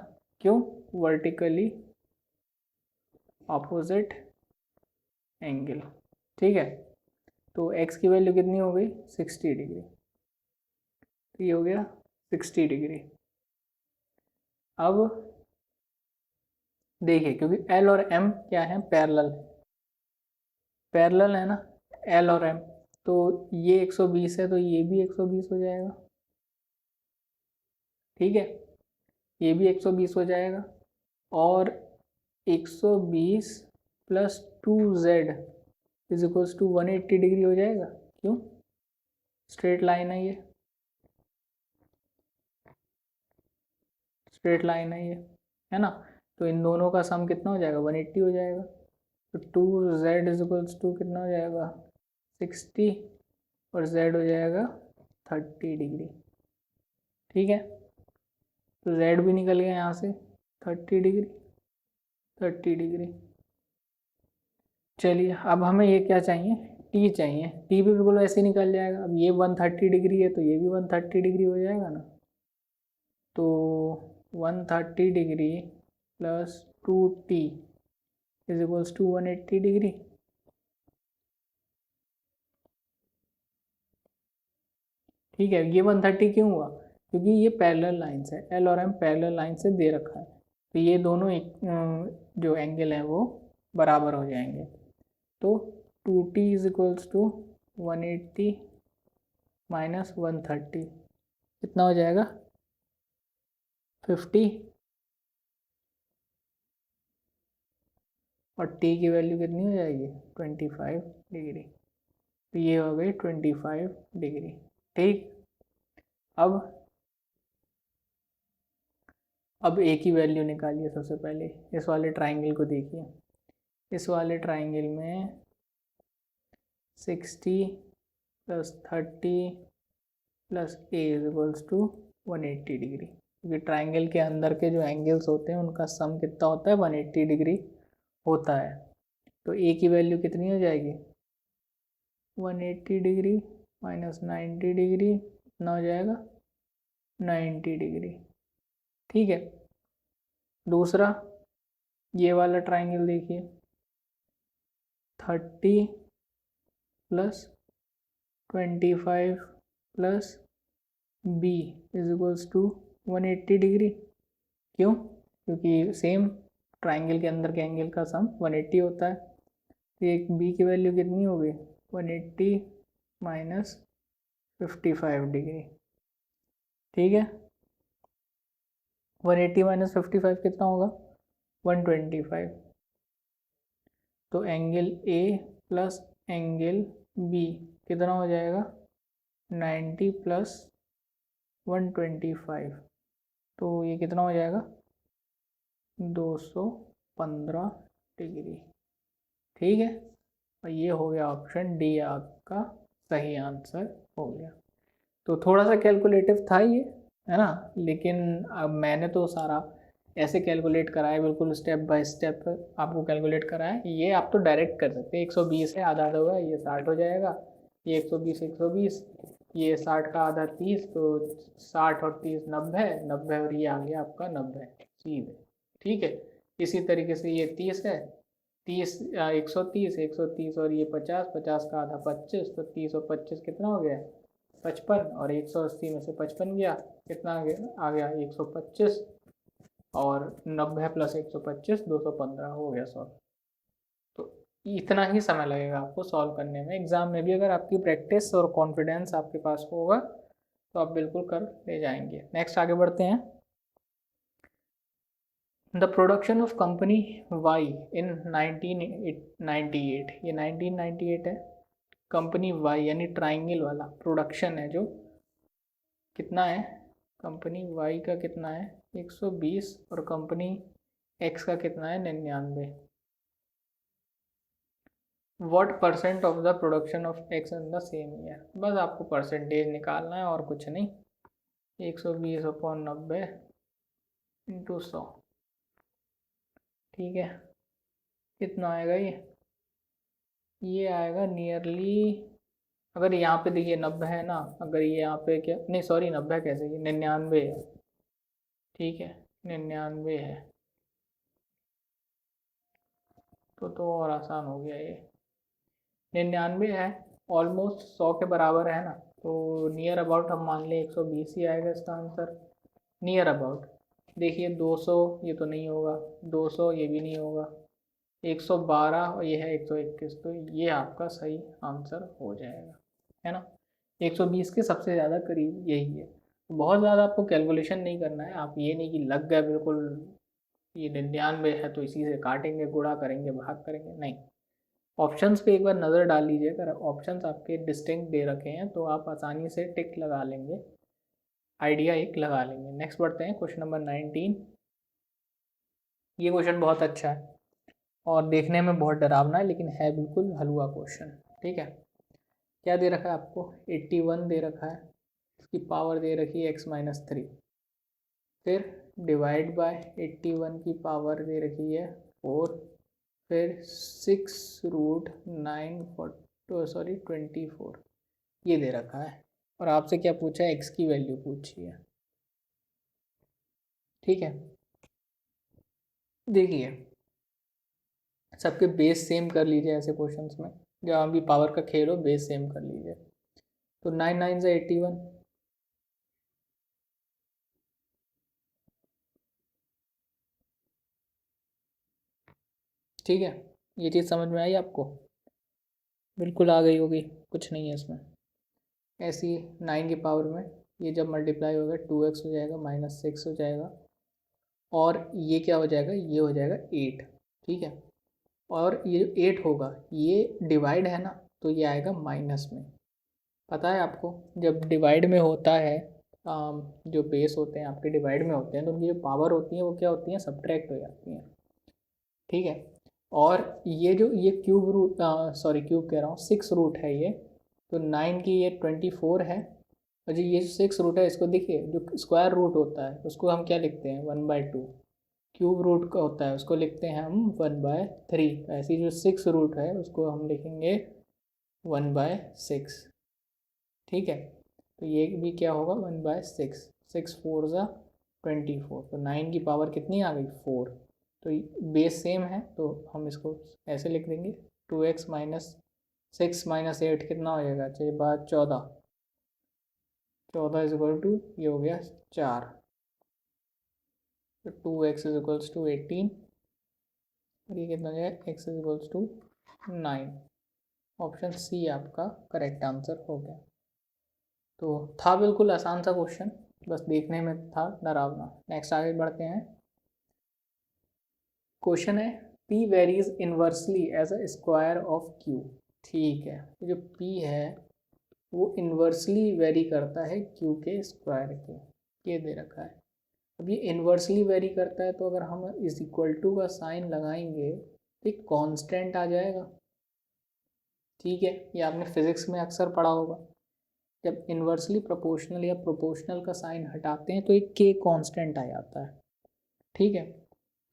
क्यों? वर्टिकली अपोजिट एंगल, ठीक है। तो x की वैल्यू कितनी हो गई 60 डिग्री, तो ये हो गया 60 डिग्री। अब देखिए क्योंकि L और M क्या है पैरेलल है ना, L और M, तो ये 120 है तो ये भी 120 हो जाएगा, ठीक है। ये भी 120 हो जाएगा और 120 plus 2z is equals to 180 degree हो जाएगा। क्यों? स्ट्रेट लाइन है ये, स्ट्रेट लाइन है ये, है ना। तो इन दोनों का सम कितना हो जाएगा 180 हो जाएगा। तो 2z इज इक्वल्स टू कितना हो जाएगा 60 और z हो जाएगा 30 डिग्री, ठीक है। तो z भी निकल गया यहाँ से 30 डिग्री। चलिए अब हमें ये क्या चाहिए t चाहिए, t भी बिल्कुल ऐसे ही निकल जाएगा। अब ये 130 डिग्री है तो ये भी 130 डिग्री हो जाएगा ना। तो 130 degree plus 2t is equals to 180 degree, ठीक है। ये 130 क्यों हुआ? क्योंकि ये पैरेलल लाइंस है, L और M पैरेलल लाइन से दे रखा है, तो ये दोनों एक जो एंगल हैं वो बराबर हो जाएंगे। तो 2t is equals to 180 minus 130 कितना हो जाएगा 50, और t की वैल्यू कितनी हो जाएगी 25 डिग्री। तो ये हो गई 25 डिग्री, ठीक। अब a की वैल्यू निकालिए। सबसे पहले इस वाले ट्राइंगल को देखिए। इस वाले ट्राइंगल में 60 plus 30 plus a is equals to 180 degree, क्योंकि ट्राइंगल के अंदर के जो एंगल्स होते हैं उनका सम कितना होता है 180 डिग्री होता है। तो a की वैल्यू कितनी हो जाएगी 180 डिग्री माइनस 90 डिग्री कितना हो जाएगा 90 डिग्री, ठीक है। दूसरा ये वाला ट्राइंगल देखिए 30 plus 25 plus b is equals to 180 degree. क्यों? क्योंकि सेम ट्राइंगल के अंदर के एंगल का सम 180 होता है। तो एक b की वैल्यू कितनी हो गई 180 माइनस 55 डिग्री, ठीक है। 180 माइनस 55 कितना होगा 125। तो angle A plus angle B कितना हो जाएगा 90 प्लस 125, तो ये कितना हो जाएगा 215 डिग्री, ठीक है। और ये हो गया ऑप्शन डी आपका सही आंसर हो गया। तो थोड़ा सा कैलकुलेटिव था ये, है ना, लेकिन अब मैंने तो सारा ऐसे कैलकुलेट करा है, बिल्कुल स्टेप बाय स्टेप आपको कैलकुलेट करा है। ये आप तो डायरेक्ट कर सकते हैं। 120 है, आधा होगा ये 60 हो जाएगा, ये 120 ये 60 का आधा 30, तो 60 और 30 90 और ये आ गया आपका 90 सीधे, ठीक है। इसी तरीके से ये 30 है, 130 और ये 50 का आधा 25, तो 30 और 25 कितना हो गया 55, और 180 में से 55 गया कितना आ गया 125, और 90 + 125 215 हो गया सॉल्व। तो इतना ही समय लगेगा आपको सॉल्व करने में। एग्ज़ाम में भी अगर आपकी प्रैक्टिस और कॉन्फिडेंस आपके पास होगा तो आप बिल्कुल कर ले जाएंगे। नेक्स्ट आगे बढ़ते हैं। The production of company Y in 1998, ये 1998 है। कंपनी वाई यानी ट्राइंगल वाला प्रोडक्शन है जो कितना है, कंपनी वाई का कितना है 120 और कंपनी एक्स का कितना है 99। What percent of the production of x in the same year, बस आपको परसेंटेज निकालना है और कुछ नहीं। 120/90 × 100, ठीक है। कितना आएगा ये आएगा नियरली, अगर यहाँ पे देखिए 90 है ना, अगर ये यहाँ पे क्या, नहीं सॉरी 90 कैसे, ये 99 है, ठीक है 99 है। तो और आसान हो गया ये, 99 है, ऑलमोस्ट 100 के बराबर है ना, तो नियर अबाउट हम मान लें 120 ही आएगा इसका आंसर, नियर अबाउट। देखिए 200 ये तो नहीं होगा, 200 ये भी नहीं होगा, 112 और ये है 121, तो ये आपका सही आंसर हो जाएगा, है ना। 120 के सबसे ज़्यादा करीब यही है। बहुत ज़्यादा आपको कैलकुलेशन नहीं करना है, आप ये नहीं कि लग गए बिल्कुल, ये 99 है तो इसी से काटेंगे गुणा करेंगे भाग करेंगे, नहीं। ऑप्शंस पे एक बार नज़र डाल लीजिए, अगर ऑप्शंस आपके डिस्टिंक्ट दे रखे हैं तो आप आसानी से टिक लगा लेंगे, आइडिया एक लगा लेंगे। नेक्स्ट बढ़ते हैं क्वेश्चन नंबर 19। ये क्वेश्चन बहुत अच्छा है और देखने में बहुत डरावना है, लेकिन है बिल्कुल हलवा क्वेश्चन, ठीक है। क्या दे रखा है आपको, 81 दे रखा है, इसकी पावर दे रखी है x-3, फिर डिवाइड बाय 81 की पावर दे रखी है 4, फिर 6√9 ये दे रखा है, और आपसे क्या पूछा है, x की वैल्यू पूछी है, ठीक है। देखिए सबके बेस सेम कर लीजिए, ऐसे क्वेश्चंस में जहाँ भी पावर का खेल हो बेस सेम कर लीजिए। तो 9 9 से 81, ठीक है। ये चीज़ समझ में आई आपको, बिल्कुल आ गई होगी, कुछ नहीं है इसमें। ऐसी 9 की पावर में ये जब मल्टीप्लाई होगा 2x हो जाएगा, -6 हो जाएगा, और ये क्या हो जाएगा, ये हो जाएगा 8, ठीक है। और ये 8 होगा, ये डिवाइड है ना, तो ये आएगा माइनस में। पता है आपको जब डिवाइड में होता है, जो बेस होते हैं आपके डिवाइड में होते हैं, तो उनकी जो पावर होती है वो क्या होती है, सब्ट्रैक्ट हो जाती हैं, ठीक है। और ये जो ये क्यूब रूट, सॉरी क्यूब कह रहा हूँ, 6 रूट है ये, तो 9 की ये 24 है, और जो ये 6 रूट है इसको देखिए, जो स्क्वायर रूट होता है उसको हम क्या लिखते हैं 1/2, क्यूब रूट का होता है उसको लिखते हैं हम 1/3, ऐसी जो 6 रूट है उसको हम लिखेंगे 1/6, ठीक है। तो ये भी क्या होगा 1/6, 6×4 = 24, तो 9 की पावर कितनी आ गई 4, तो बेस सेम है तो हम इसको ऐसे लिख देंगे 2x - 6 - 8 कितना हो जाएगा, चलिए बात 14, 14 = ये हो गया 4, तो 2x = 18, और ये कितना हो जाएगा x = 9। ऑप्शन सी आपका करेक्ट आंसर हो गया। तो था बिल्कुल आसान सा क्वेश्चन, बस देखने में था डरावना। नेक्स्ट आगे बढ़ते हैं। क्वेश्चन है P varies inversely as a square of Q, ठीक है। जो P है वो इनवर्सली वेरी करता है Q के स्क्वायर के, ये दे रखा है। अब ये इनवर्सली वेरी करता है तो अगर हम = का साइन लगाएंगे तो एक कांस्टेंट आ जाएगा, ठीक है। ये आपने फिजिक्स में अक्सर पढ़ा होगा, जब इन्वर्सली प्रोपोर्शनल या प्रोपोर्शनल का साइन हटाते हैं तो एक के कांस्टेंट आ जाता है, ठीक है।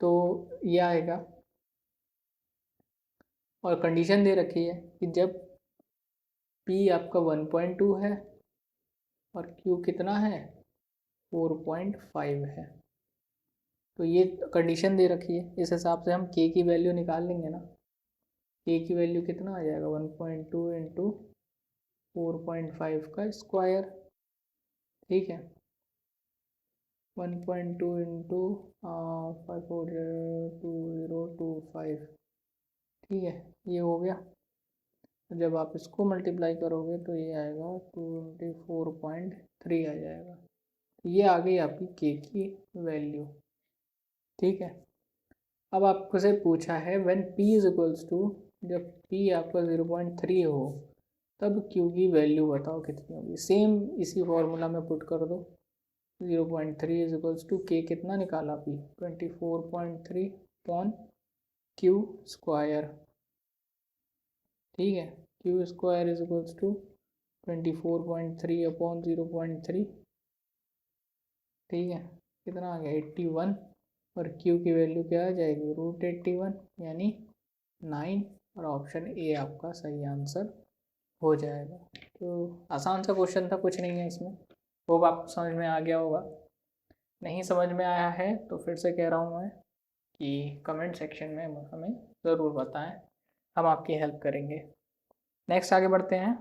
तो ये आएगा, और कंडीशन दे रखी है कि जब P आपका 1.2 है और Q कितना है 4.5 है, तो ये कंडीशन दे रखी है। इस हिसाब से हम K की वैल्यू निकाल लेंगे ना, K की वैल्यू कितना आ जाएगा 1.2 × 4.5 का स्क्वायर, ठीक है। 1.2 इंटू 5402025, ठीक है, ये हो गया। जब आप इसको मल्टीप्लाई करोगे तो ये आएगा 24.3 आ जाएगा। ये आ गई आपकी के की वैल्यू, ठीक है। अब आपको से पूछा है when p is equals to, जब p आपका 0.3 हो तब q की वैल्यू बताओ कितनी होगी। सेम इसी फॉर्मूला में पुट कर दो। 0.3 इज इक्वल्स टू k कितना निकाला p 24.3 अपॉन q स्क्वायर, ठीक है। q square is equals to 24.3 upon 0.3, ठीक है, कितना आ गया 81, और q की वैल्यू क्या आ जाएगी √81 यानी 9, और ऑप्शन ए आपका सही आंसर हो जाएगा। तो आसान सा क्वेश्चन था, कुछ नहीं है इसमें। होप आपको समझ में आ गया होगा। नहीं समझ में आया है तो फिर से कह रहा हूँ मैं कि कमेंट सेक्शन में हमें ज़रूर बताएं, हम आपकी हेल्प करेंगे। नेक्स्ट आगे बढ़ते हैं।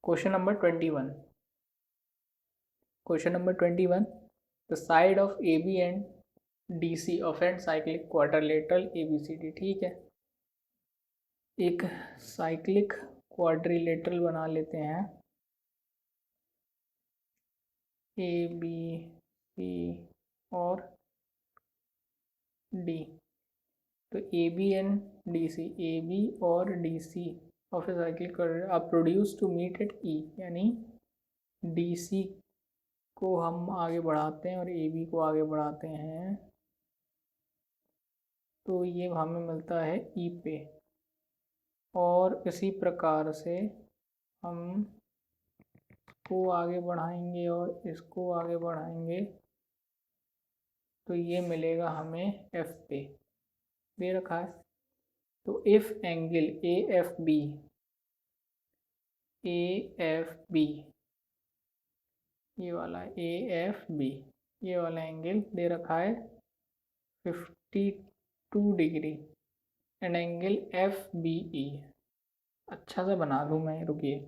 Question number 21। Question number 21, the side of A B and D C of and cyclic quadrilateral A B C D, ठीक है। एक साइक्लिक क्वाड्रिलेटरल बना लेते हैं, ए बी सी और डी। तो A B and D C, A B और D C of a cyclic are produce to meet at E, यानी डी सी को हम आगे बढ़ाते हैं और ए बी को आगे बढ़ाते हैं, तो ये हमें मिलता है ई पे। और इसी प्रकार से हम को आगे बढ़ाएंगे और इसको आगे बढ़ाएंगे तो ये मिलेगा हमें एफ पे, दे रखा है। तो if angle A F B, A F B, ये वाला ए एफ बी, ये वाला एंगल दे रखा है 52 degree, and angle F B E, अच्छा सा बना दूँ मैं, रुकिए,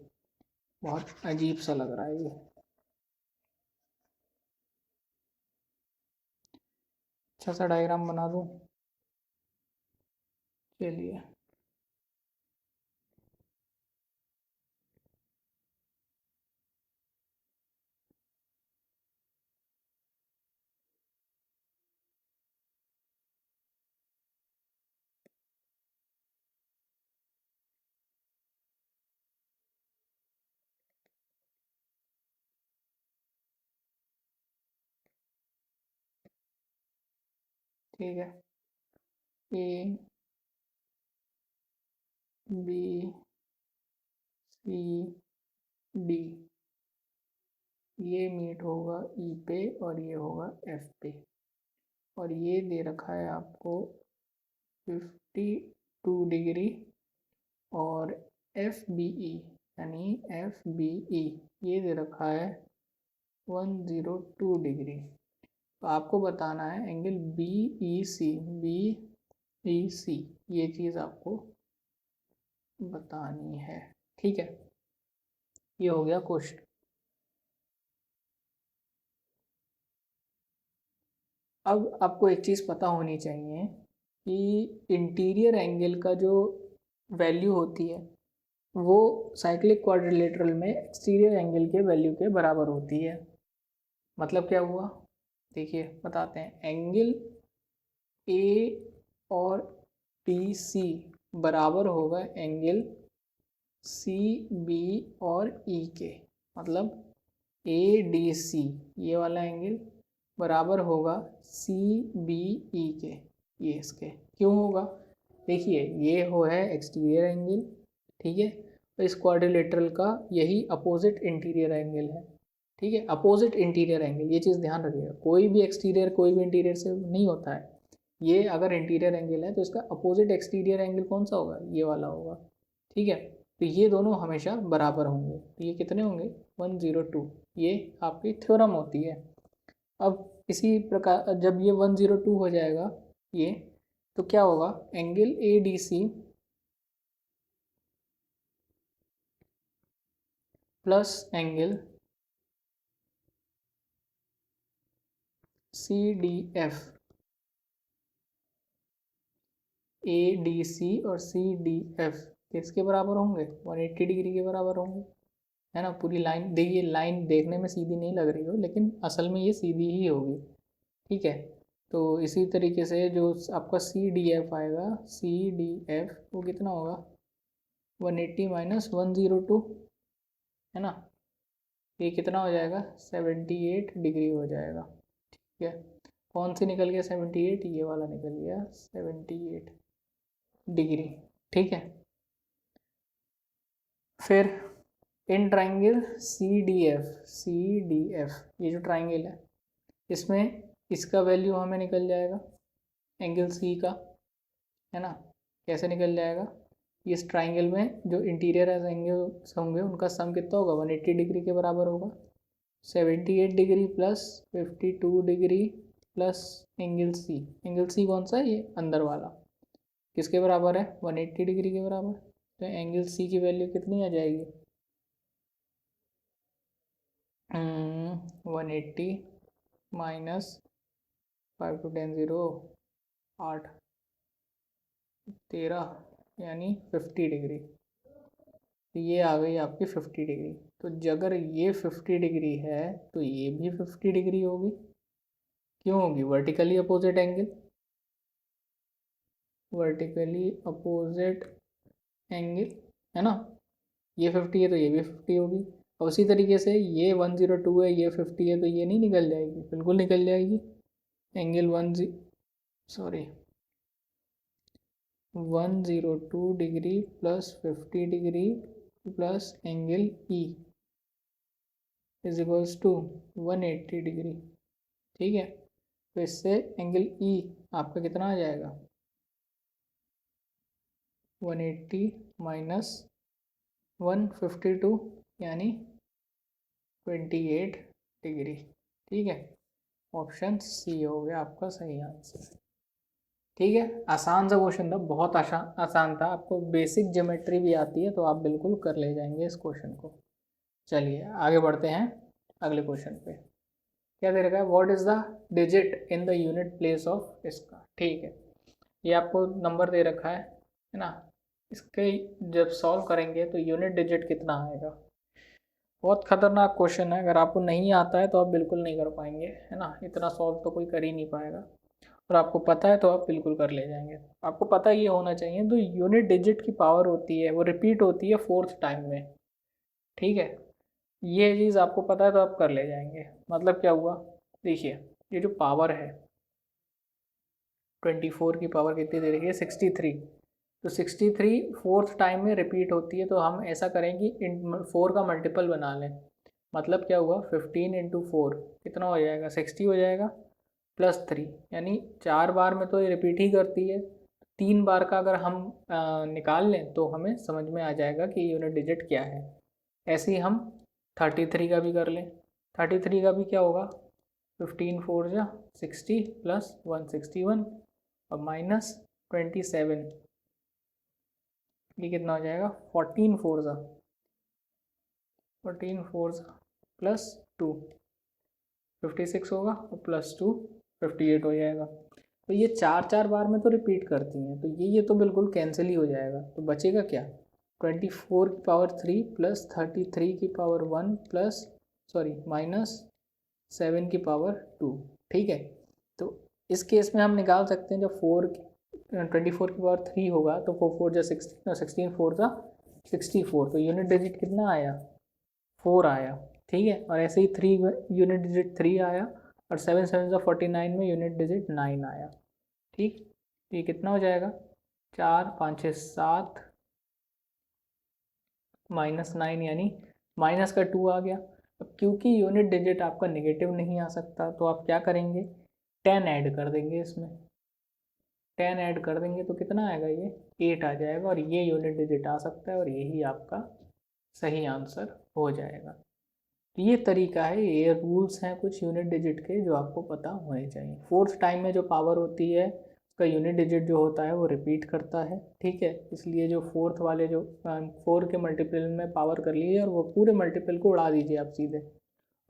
बहुत अजीब सा लग रहा है ये। अच्छा सा डायग्राम बना दूँ, चलिए। ठीक है, ए बी सी डी, ये मीट होगा ई पे और ये होगा एफ पे, और ये दे रखा है आपको 52 डिग्री, और एफ बी ई यानी एफ बी ई ये दे रखा है 102 डिग्री। तो आपको बताना है एंगल बी ई सी, बी ई सी, ये चीज़ आपको बतानी है, ठीक है। ये हो गया क्वेश्चन। अब आपको एक चीज़ पता होनी चाहिए कि इंटीरियर एंगल का जो वैल्यू होती है वो साइक्लिक क्वाड्रिलेटरल में एक्सटीरियर एंगल के वैल्यू के बराबर होती है। मतलब क्या हुआ, देखिए बताते हैं। एंगल ए और बी सी बराबर होगा एंगल सी बी और ई के, मतलब ए डी सी ये वाला एंगल बराबर होगा सी बी ई के, ये इसके क्यों होगा, देखिए ये हो है एक्सटीरियर एंगल, ठीक है। तो इस क्वाड्रिलेटरल का यही अपोजिट इंटीरियर एंगल है, ठीक है, अपोजिट इंटीरियर एंगल, ये चीज़ ध्यान रखिएगा। कोई भी एक्सटीरियर कोई भी इंटीरियर से नहीं होता है। ये अगर इंटीरियर एंगल है तो इसका अपोजिट एक्सटीरियर एंगल कौन सा होगा, ये वाला होगा, ठीक है। तो ये दोनों हमेशा बराबर होंगे, तो ये कितने होंगे 102, ये आपकी थ्योरम होती है। अब इसी प्रकार जब ये 102 हो जाएगा ये, तो क्या होगा, angle A D C plus angle CDF, ADC और CDF किसके बराबर होंगे? 180 डिग्री के बराबर होंगे, है ना। पूरी लाइन देखिए, लाइन देखने में सीधी नहीं लग रही हो लेकिन असल में ये सीधी ही होगी, ठीक है। तो इसी तरीके से जो आपका CDF आएगा, CDF वो कितना होगा? 180 माइनस 102, है ना। ये कितना हो जाएगा? 78 डिग्री हो जाएगा, ठीक है। कौन सी निकल गया 78? ये वाला निकल गया 78 डिग्री, ठीक है। फिर इन ट्राइंगल CDF, ये जो ट्राइंगल है इसमें इसका वैल्यू हमें निकल जाएगा एंगल C का, है ना। कैसे निकल जाएगा? इस ट्राइंगल में जो इंटीरियर एंगल्स होंगे उनका सम कितना होगा? 180 डिग्री के बराबर होगा। 78 degree plus 52 degree plus angle C। Angle C कौन सा है? ये अंदर वाला। किसके बराबर है? 180 डिग्री के बराबर। तो एंगल C की वैल्यू कितनी आ जाएगी? 180 माइनस 5 to 10 0 8 13 यानी 50 डिग्री। तो ये आ गई आपकी 50 डिग्री। तो अगर ये 50 डिग्री है तो ये भी 50 डिग्री होगी। क्यों होगी? Vertically opposite angle, vertically opposite angle, है ना। ये 50 है तो ये भी 50 होगी। और उसी तरीके से ये 102 है, ये 50 है, तो ये नहीं निकल जाएगी? बिल्कुल निकल जाएगी। Angle 102 degree plus 50 degree plus angle E is equals to 180 degree, ठीक है। तो इससे एंगल E आपका कितना आ जाएगा? 180 माइनस 152 यानी 28 डिग्री, ठीक है। ऑप्शन C हो गया आपका सही आंसर, ठीक है। आसान सा क्वेश्चन था, बहुत आसान था। आपको बेसिक ज्योमेट्री भी आती है तो आप बिल्कुल कर ले जाएंगे इस क्वेश्चन को। चलिए आगे बढ़ते हैं अगले क्वेश्चन पे। क्या दे रखा है? What is the digit in the unit place of इसका, ठीक है। ये आपको नंबर दे रखा है ना। इसके जब सॉल्व करेंगे तो यूनिट डिजिट कितना आएगा? बहुत खतरनाक क्वेश्चन है, अगर आपको नहीं आता है तो आप बिल्कुल नहीं कर पाएंगे, है ना। इतना सॉल्व तो कोई कर ही नहीं पाएगा, और आपको पता है तो आप बिल्कुल कर ले जाएंगे। आपको पता ये होना चाहिए, तो यूनिट डिजिट की पावर होती है वो रिपीट होती है 4th टाइम में, ठीक है। ये चीज़ आपको पता है तो आप कर ले जाएंगे। मतलब क्या हुआ? देखिए, ये जो पावर है 24 की पावर कितनी दे रही है? 63। तो 63 4th टाइम में रिपीट होती है, तो हम ऐसा करें कि 4 का मल्टीपल बना लें। मतलब क्या हुआ? 15 इंटू 4 कितना हो जाएगा? 60 हो जाएगा, प्लस 3 यानी 4 बार में तो ये रिपीट ही करती है। 3 बार का अगर हम निकाल लें तो हमें समझ में आ जाएगा कि यूनिट डिजिट क्या है। ऐसे ही हम 33 का भी कर लें। 33 का भी क्या होगा? 15 4 जा 60 प्लस 161 और माइनस 27, ये कितना हो जाएगा? 14 4 जा प्लस 2 56 होगा, और प्लस 2 58 हो जाएगा। तो ये 4 बार में तो रिपीट करती हैं, तो ये तो बिल्कुल कैंसिल ही हो जाएगा। तो बचेगा क्या? 24 की पावर 3 प्लस 33 की पावर 1 प्लस माइनस 7 की पावर 2, ठीक है। तो इस केस में हम निकाल सकते हैं, जब 24 की पावर 3 होगा तो 4 4 जा 16 4 जा 64, तो यूनिट डिजिट कितना आया? 4 आया, ठीक है। और ऐसे ही 3 यूनिट डिजिट 3 आया, और 7 7 जा 49 में यूनिट डिजिट 9 आया, ठीक। तो ये कितना हो जाएगा? 4 5 6 7 माइनस 9 यानी माइनस का 2 आ गया। अब क्योंकि यूनिट डिजिट आपका नेगेटिव नहीं आ सकता, तो आप क्या करेंगे? 10 ऐड कर देंगे इसमें। 10 ऐड कर देंगे तो कितना आएगा? ये 8 आ जाएगा, और ये यूनिट डिजिट आ सकता है, और यही आपका सही आंसर हो जाएगा। तो ये तरीका है, ये रूल्स हैं कुछ यूनिट डिजिट के जो आपको पता होने चाहिए। 4th टाइम में जो पावर होती है उसका यूनिट डिजिट जो होता है वो रिपीट करता है, ठीक है। इसलिए जो 4th वाले जो 4 के मल्टीपल में पावर कर लीजिए और वो पूरे मल्टीपल को उड़ा दीजिए आप सीधे,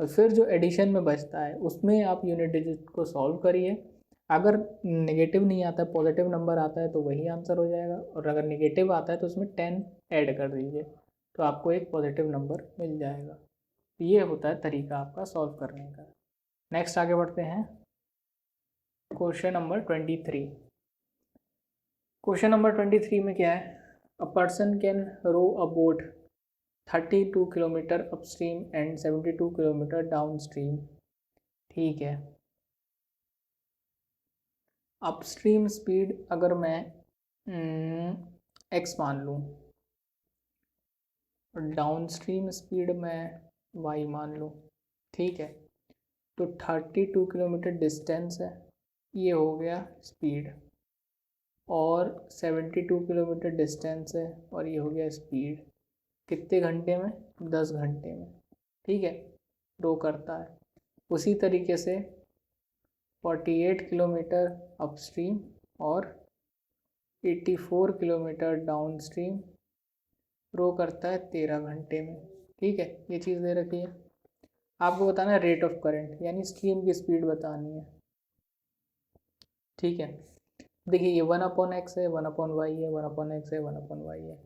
और फिर जो एडिशन में बचता है उसमें आप यूनिट डिजिट को सॉल्व करिए। अगर नेगेटिव नहीं आता है, पॉजिटिव नंबर आता है तो वही आंसर हो जाएगा, और अगर नेगेटिव आता है तो उसमें 10 ऐड कर दीजिए तो आपको एक पॉजिटिव नंबर मिल जाएगा। ये होता है तरीका आपका सॉल्व करने का। नेक्स्ट आगे बढ़ते हैं। Question number 23। क्वेश्चन नंबर 23 में क्या है? A person can row a boat 32 kilometre upstream and 72 kilometre downstream. ठीक है, अपस्ट्रीम स्पीड अगर मैं x मान लूँ और डाउनस्ट्रीम स्पीड मैं y मान लूँ, ठीक है, तो 32 किलोमीटर डिस्टेंस है, ये हो गया स्पीड, और 72 किलोमीटर डिस्टेंस है और ये हो गया स्पीड। कितने घंटे में? 10 घंटे में। ठीक है, रो करता है। उसी तरीके से 48 किलोमीटर अपस्ट्रीम और 84 किलोमीटर डाउनस्ट्रीम रो करता है 13 घंटे में। ठीक है, ये चीज़ दे रखी है। आपको बताना है रेट ऑफ करंट, यानी स्ट्रीम की स्पीड बतानी है। ठीक है, देखिए ये 1/x है, 1/y है, 1/x है, 1/y है।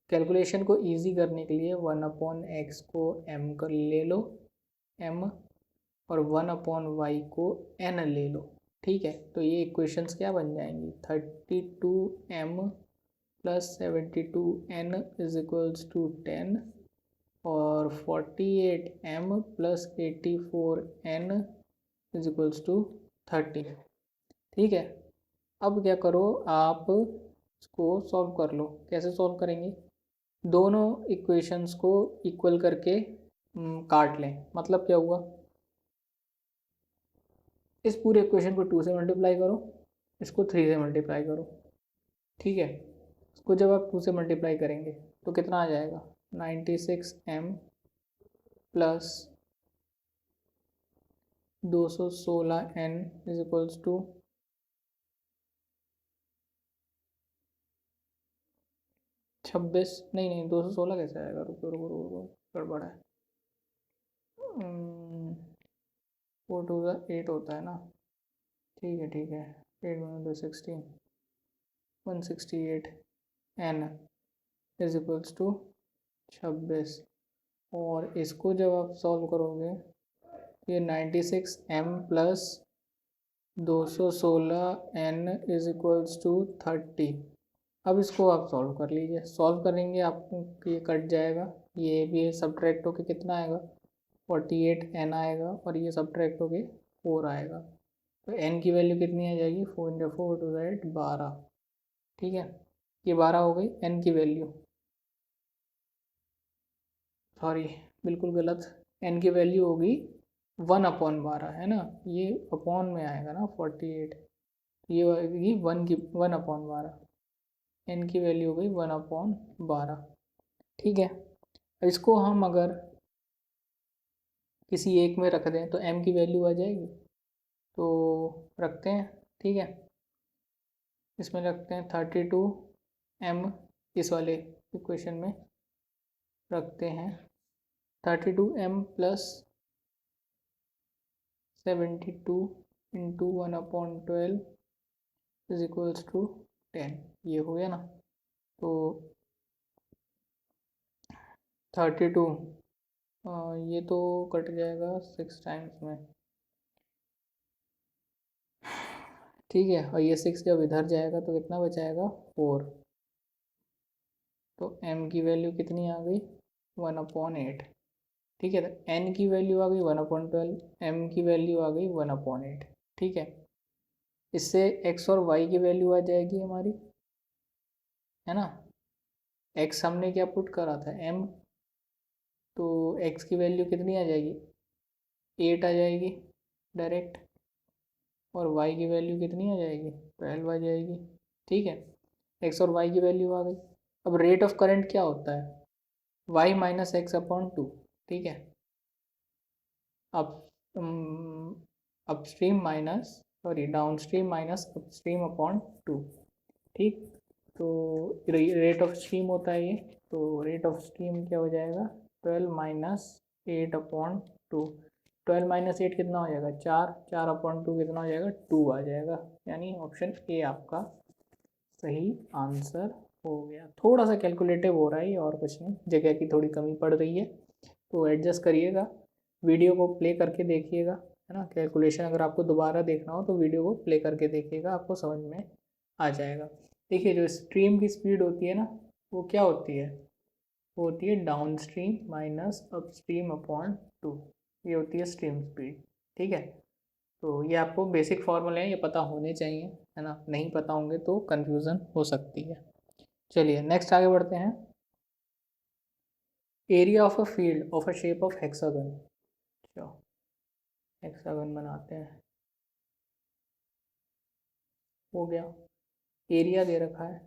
कैलकुलेशन को इजी करने के लिए 1/x को m कर ले लो, m, और 1/y को n ले लो। ठीक है, तो ये इक्वेशंस क्या बन जाएंगी? 32m plus 72n is equals to 10 और 48m plus 84n is equals to 30। ठीक है, अब क्या करो, आप इसको सॉल्व कर लो। कैसे सॉल्व करेंगे? दोनों इक्वेशंस को इक्वल करके काट लें। मतलब क्या हुआ, इस पूरे इक्वेशन को 2 से मल्टीप्लाई करो, इसको 3 से मल्टीप्लाई करो। ठीक है, इसको जब आप 2 से मल्टीप्लाई करेंगे तो कितना आ जाएगा? 96m plus 216n is equals to 26, नहीं 216 कैसे आएगा? रुको रुको रुको, गड़बड़ है। 4 2 8 होता है ना। ठीक है ठीक है, 8 × 2 16, 168 n इज इक्वल्स टू 26। और इसको जब आप सॉल्व करोगे, ये 96m plus 216n is equals to 30। अब इसको आप सॉल्व कर लीजिए। सॉल्व करेंगे आपको ये कट जाएगा, ये भी सब्ट्रैक्ट होके कितना आएगा? 48n आएगा, और ये सब्ट्रैक्ट होके 4 आएगा। तो n की वैल्यू कितनी आ जाएगी? 4 × 4 2 8 12। ठीक है, ये 12 हो गई n की वैल्यू। सॉरी, बिल्कुल गलत। n की वैल्यू होगी 1/12, है ना, ये अपॉन में आएगा ना 48, ये होगी 1/12। n की वैल्यू हो गई 1/12। ठीक है, इसको हम अगर किसी एक में रख दें तो m की वैल्यू आ जाएगी, तो रखते हैं। ठीक है, इसमें रखते हैं 32m, इस वाले इक्वेशन में रखते हैं 32m plus 72 into 1/12 is equals to 10। ये हो गया ना, तो 32, ये तो कट जाएगा 6 टाइम्स में। ठीक है, और ये 6 जब इधर जाएगा तो कितना बचाएगा? 4। तो m की वैल्यू कितनी आ गई? 1/8। ठीक है, तो n की वैल्यू आ गई 1/12, m की वैल्यू आ गई 1/8। ठीक है, इससे x और y की वैल्यू आ जाएगी हमारी, है ना। x हमने क्या पुट करा था? m, तो x की वैल्यू कितनी आ जाएगी? 8 आ जाएगी डायरेक्ट, और y की वैल्यू कितनी आ जाएगी? 12 आ जाएगी। ठीक है, x और y की वैल्यू आ गई। अब रेट ऑफ करंट क्या होता है? y minus x/2। ठीक है, up upstream minus, sorry downstream minus upstream upon 2। ठीक, तो रेट ऑफ स्ट्रीम होता है ये, तो रेट ऑफ स्ट्रीम क्या हो जाएगा? 12 माइनस 8/2। 12 माइनस 8 कितना हो जाएगा, 4, 4/2 कितना हो जाएगा, 2 आ जाएगा। यानी ऑप्शन ए आपका सही आंसर हो गया। थोड़ा सा कैलकुलेटिव हो रहा है और कुछ नहीं, जगह की थोड़ी कमी पड़ रही है तो एडजस्ट करिएगा, वीडियो को प्ले करके देखिएगा, है ना। कैलकुलेशन अगर आपको दोबारा देखना हो तो वीडियो को प्ले करके देखिएगा, आपको समझ में आ जाएगा। देखिए जो स्ट्रीम की स्पीड होती है ना, वो क्या होती है, वो होती है down stream minus up stream upon 2, ये होती है स्ट्रीम स्पीड। ठीक है, तो ये आपको बेसिक फॉर्मूले हैं, ये पता होने चाहिए, है ना। नहीं पता होंगे तो कन्फ्यूज़न हो सकती है। चलिए नेक्स्ट आगे बढ़ते हैं। Area of a field of a shape of hexagon. चलो हेक्सागन बनाते हैं, हो गया। एरिया दे रखा है,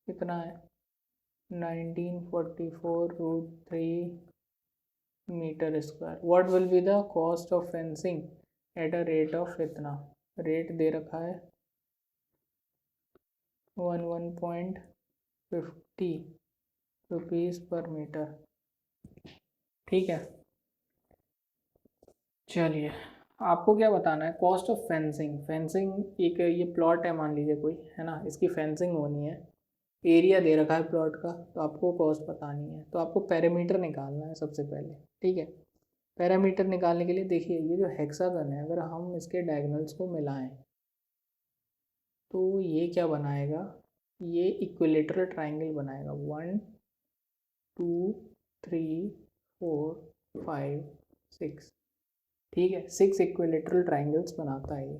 कितना है, 1944√3 metre square. What will be the cost of fencing at a rate of इतना, रेट दे रखा है 150 रुपीज़ पर मीटर। ठीक है, चलिए आपको क्या बताना है, कॉस्ट ऑफ फेंसिंग। फेंसिंग एक ये प्लॉट है मान लीजिए कोई, है ना, इसकी फेंसिंग होनी है, एरिया दे रखा है प्लॉट का, तो आपको कॉस्ट बतानी है, तो आपको पैरामीटर निकालना है सबसे पहले। ठीक है, पैरामीटर निकालने के लिए देखिए ये जो हेक्सागन है, अगर हम इसके डायगोनल्स को मिलाएं तो ये क्या बनाएगा, ये इक्विलेटरल ट्राइंगल बनाएगा। 1 2 3 4 5 6, ठीक है, 6 इक्विलेटरल ट्राइंगल्स बनाता है ये।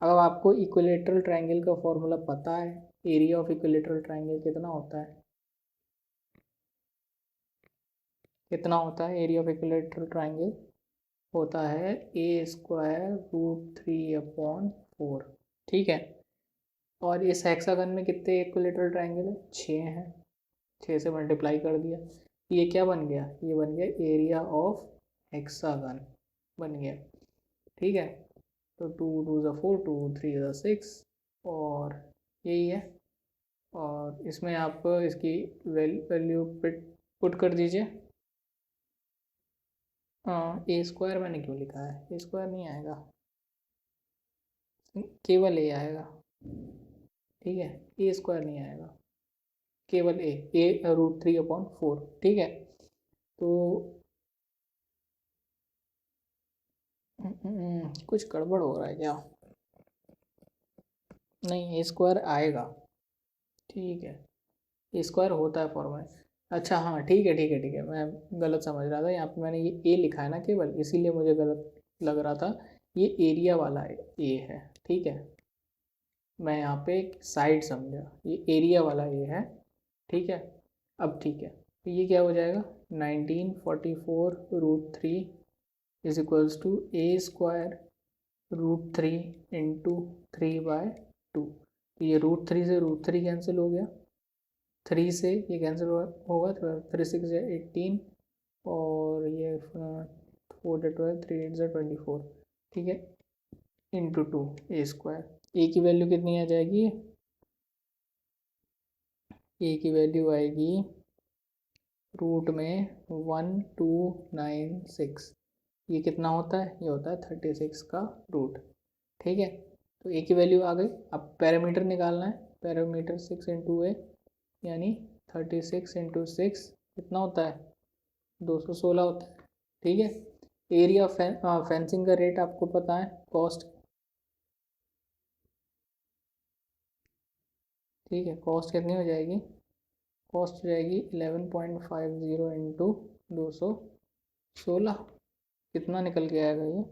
अब आपको इक्विलेटरल ट्राइंगल का फॉर्मूला पता है, एरिया ऑफ इक्विलेटरल ट्राइंगल कितना होता है, कितना होता है एरिया ऑफ इक्विलेटरल ट्राइंगल, होता है a²√3/4। ठीक है, और इस हेक्सागन में कितने इक्विलेटरल ट्राइंगल है, 6 हैं, 6 से मल्टीप्लाई कर दिया, ये क्या बन गया, ये बन गया एरिया ऑफ हेक्सागन बन गया। ठीक है, तो 2 2 ज़ा 4, 2 3 ज़ा 6, और यही है। और इसमें आप इसकी वैल्यू पुट कर दीजिए। ए स्क्वायर मैंने क्यों लिखा है, ए स्क्वायर नहीं आएगा, केवल ए आएगा। ठीक है, ए स्क्वायर नहीं आएगा, केवल a√3/4। ठीक है, तो कुछ गड़बड़ हो रहा है क्या, नहीं ए स्क्वायर आएगा। ठीक है, ए स्क्वायर होता है फॉर्मूला। अच्छा हाँ ठीक है ठीक है ठीक है, मैं गलत समझ रहा था, यहाँ पे मैंने ये ए लिखा है ना केवल, इसीलिए मुझे गलत लग रहा था। ये एरिया वाला ए है। ठीक है, मैं यहाँ पे एक साइड समझा, ये एरिया वाला ए है। ठीक है, अब ठीक है, तो ये क्या हो जाएगा, 1944√3 is equals to a²√3 into 3/2। तो ये √3 से √3 कैंसिल हो गया, 3 से ये कैंसिल होगा, तो 3 6 या 18, और ये 4 या 12, 3 8 या 24। ठीक है, इंटू 2 a²। ए की वैल्यू कितनी आ जाएगी, ए की वैल्यू आएगी रूट में 1296। ये कितना होता है, ये होता है 36 का रूट। ठीक है, तो ए की वैल्यू आ गई। अब पैरामीटर निकालना है, पैरामीटर 6 इंटू ए, यानी 36 इंटू 6 कितना होता है, 216 होता है। ठीक है, एरिया फेंसिंग का रेट आपको पता है, कॉस्ट। ठीक है, कॉस्ट कितनी हो जाएगी, कॉस्ट हो जाएगी 11.50 इंटू 216। कितना निकल के आएगा ये,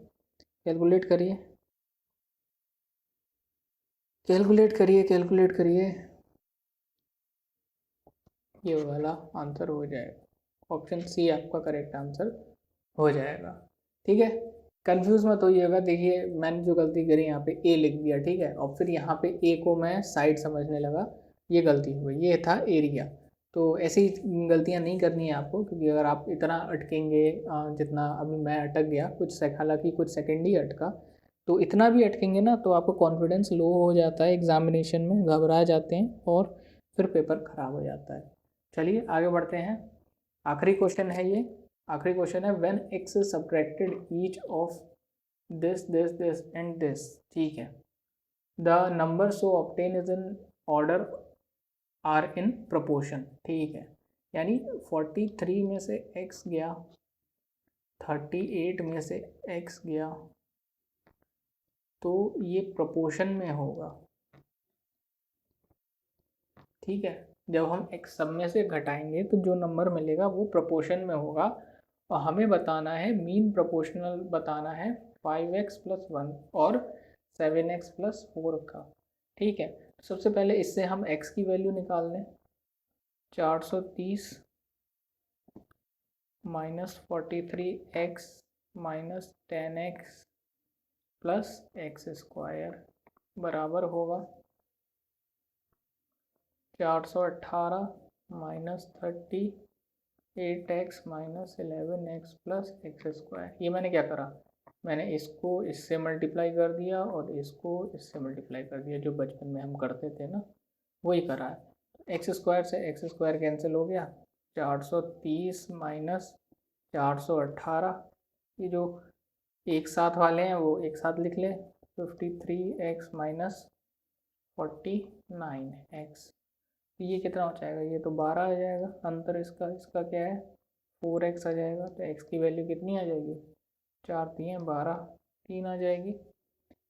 कैलकुलेट करिए, कैलकुलेट करिए, कैलकुलेट करिए, ये वाला आंसर हो जाएगा, ऑप्शन सी आपका करेक्ट आंसर हो जाएगा। ठीक है, कंफ्यूज मत होइएगा। देखिए मैंने जो गलती करी यहाँ पे ए लिख दिया, ठीक है, और फिर यहाँ पे ए को मैं साइड समझने लगा, ये गलती हुई, ये था एरिया। तो ऐसी गलतियाँ नहीं करनी है आपको, क्योंकि अगर आप इतना अटकेंगे जितना अभी मैं अटक गया, हालांकि कुछ सेकेंड ही अटका, तो इतना भी अटकेंगे ना तो आपको कॉन्फिडेंस लो हो जाता है, एग्जामिनेशन में घबरा जाते हैं और फिर पेपर ख़राब हो जाता है। चलिए आगे बढ़ते हैं, आखिरी क्वेश्चन है ये, आखिरी क्वेश्चन है when x is subtracted each of this this this and this, ठीक है, the number so obtain is in order are in proportion, ठीक है, यानी 43 में से x गया, 38 में से x गया, तो ये प्रोपोर्शन में होगा, ठीक है। जब हम x सब में से घटाएंगे तो जो नंबर मिलेगा वो प्रोपोर्शन में होगा, और हमें बताना है मीन प्रोपोर्शनल बताना है 5x + 1 और 7x + 4 का, ठीक है। सबसे पहले इससे हम x की वैल्यू निकाल लें, 430 - 43x - 10x + x² बराबर होगा 418 - 38x - 11x + x²। ये मैंने क्या करा, मैंने इसको इससे मल्टीप्लाई कर दिया और इसको इससे मल्टीप्लाई कर दिया, जो बचपन में हम करते थे ना, वही करा है। x² से x² कैंसिल हो गया, 430 - 418, ये जो एक साथ वाले हैं वो एक साथ लिख लें, 53x - 49x, ये कितना हो जाएगा, ये तो 12 आ जाएगा, अंतर इसका क्या है 4x आ जाएगा, तो x की वैल्यू कितनी आ जाएगी, 4 3 12, 3 आ जाएगी।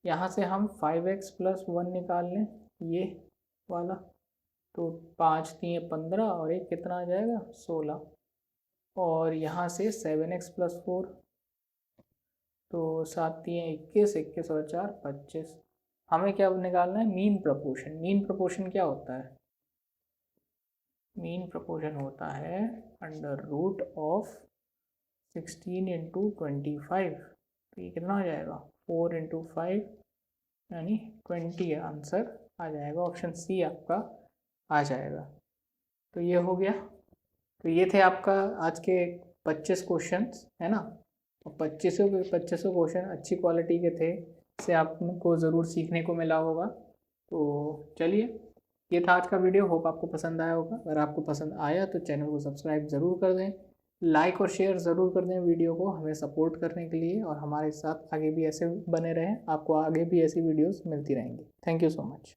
यहाँ से हम 5x + 1 निकाल लें, ये वाला, तो 5 3 15 और एक कितना आ जाएगा 16, और यहाँ से 7x + 4, तो 7 3 21, 21 और 4 25। हमें क्या निकालना है, मीन प्रपोर्शन। मीन प्रपोर्शन क्या होता है, मीन प्रपोर्शन होता है √of 16 × 25, तो ये कितना हो जाएगा 4 × 5 यानी 20 आंसर आ जाएगा, ऑप्शन सी आपका आ जाएगा। तो ये हो गया, तो ये थे आपका आज के 25 क्वेश्चंस, है ना, और 25 क्वेश्चन अच्छी क्वालिटी के थे, इससे आपको ज़रूर सीखने को मिला होगा। तो चलिए, ये था आज का वीडियो, होप आपको पसंद आया होगा। अगर आपको पसंद आया तो चैनल को सब्सक्राइब ज़रूर कर दें, लाइक और शेयर ज़रूर कर दें वीडियो को, हमें सपोर्ट करने के लिए, और हमारे साथ आगे भी ऐसे बने रहें, आपको आगे भी ऐसी वीडियोस मिलती रहेंगी। Thank you so much.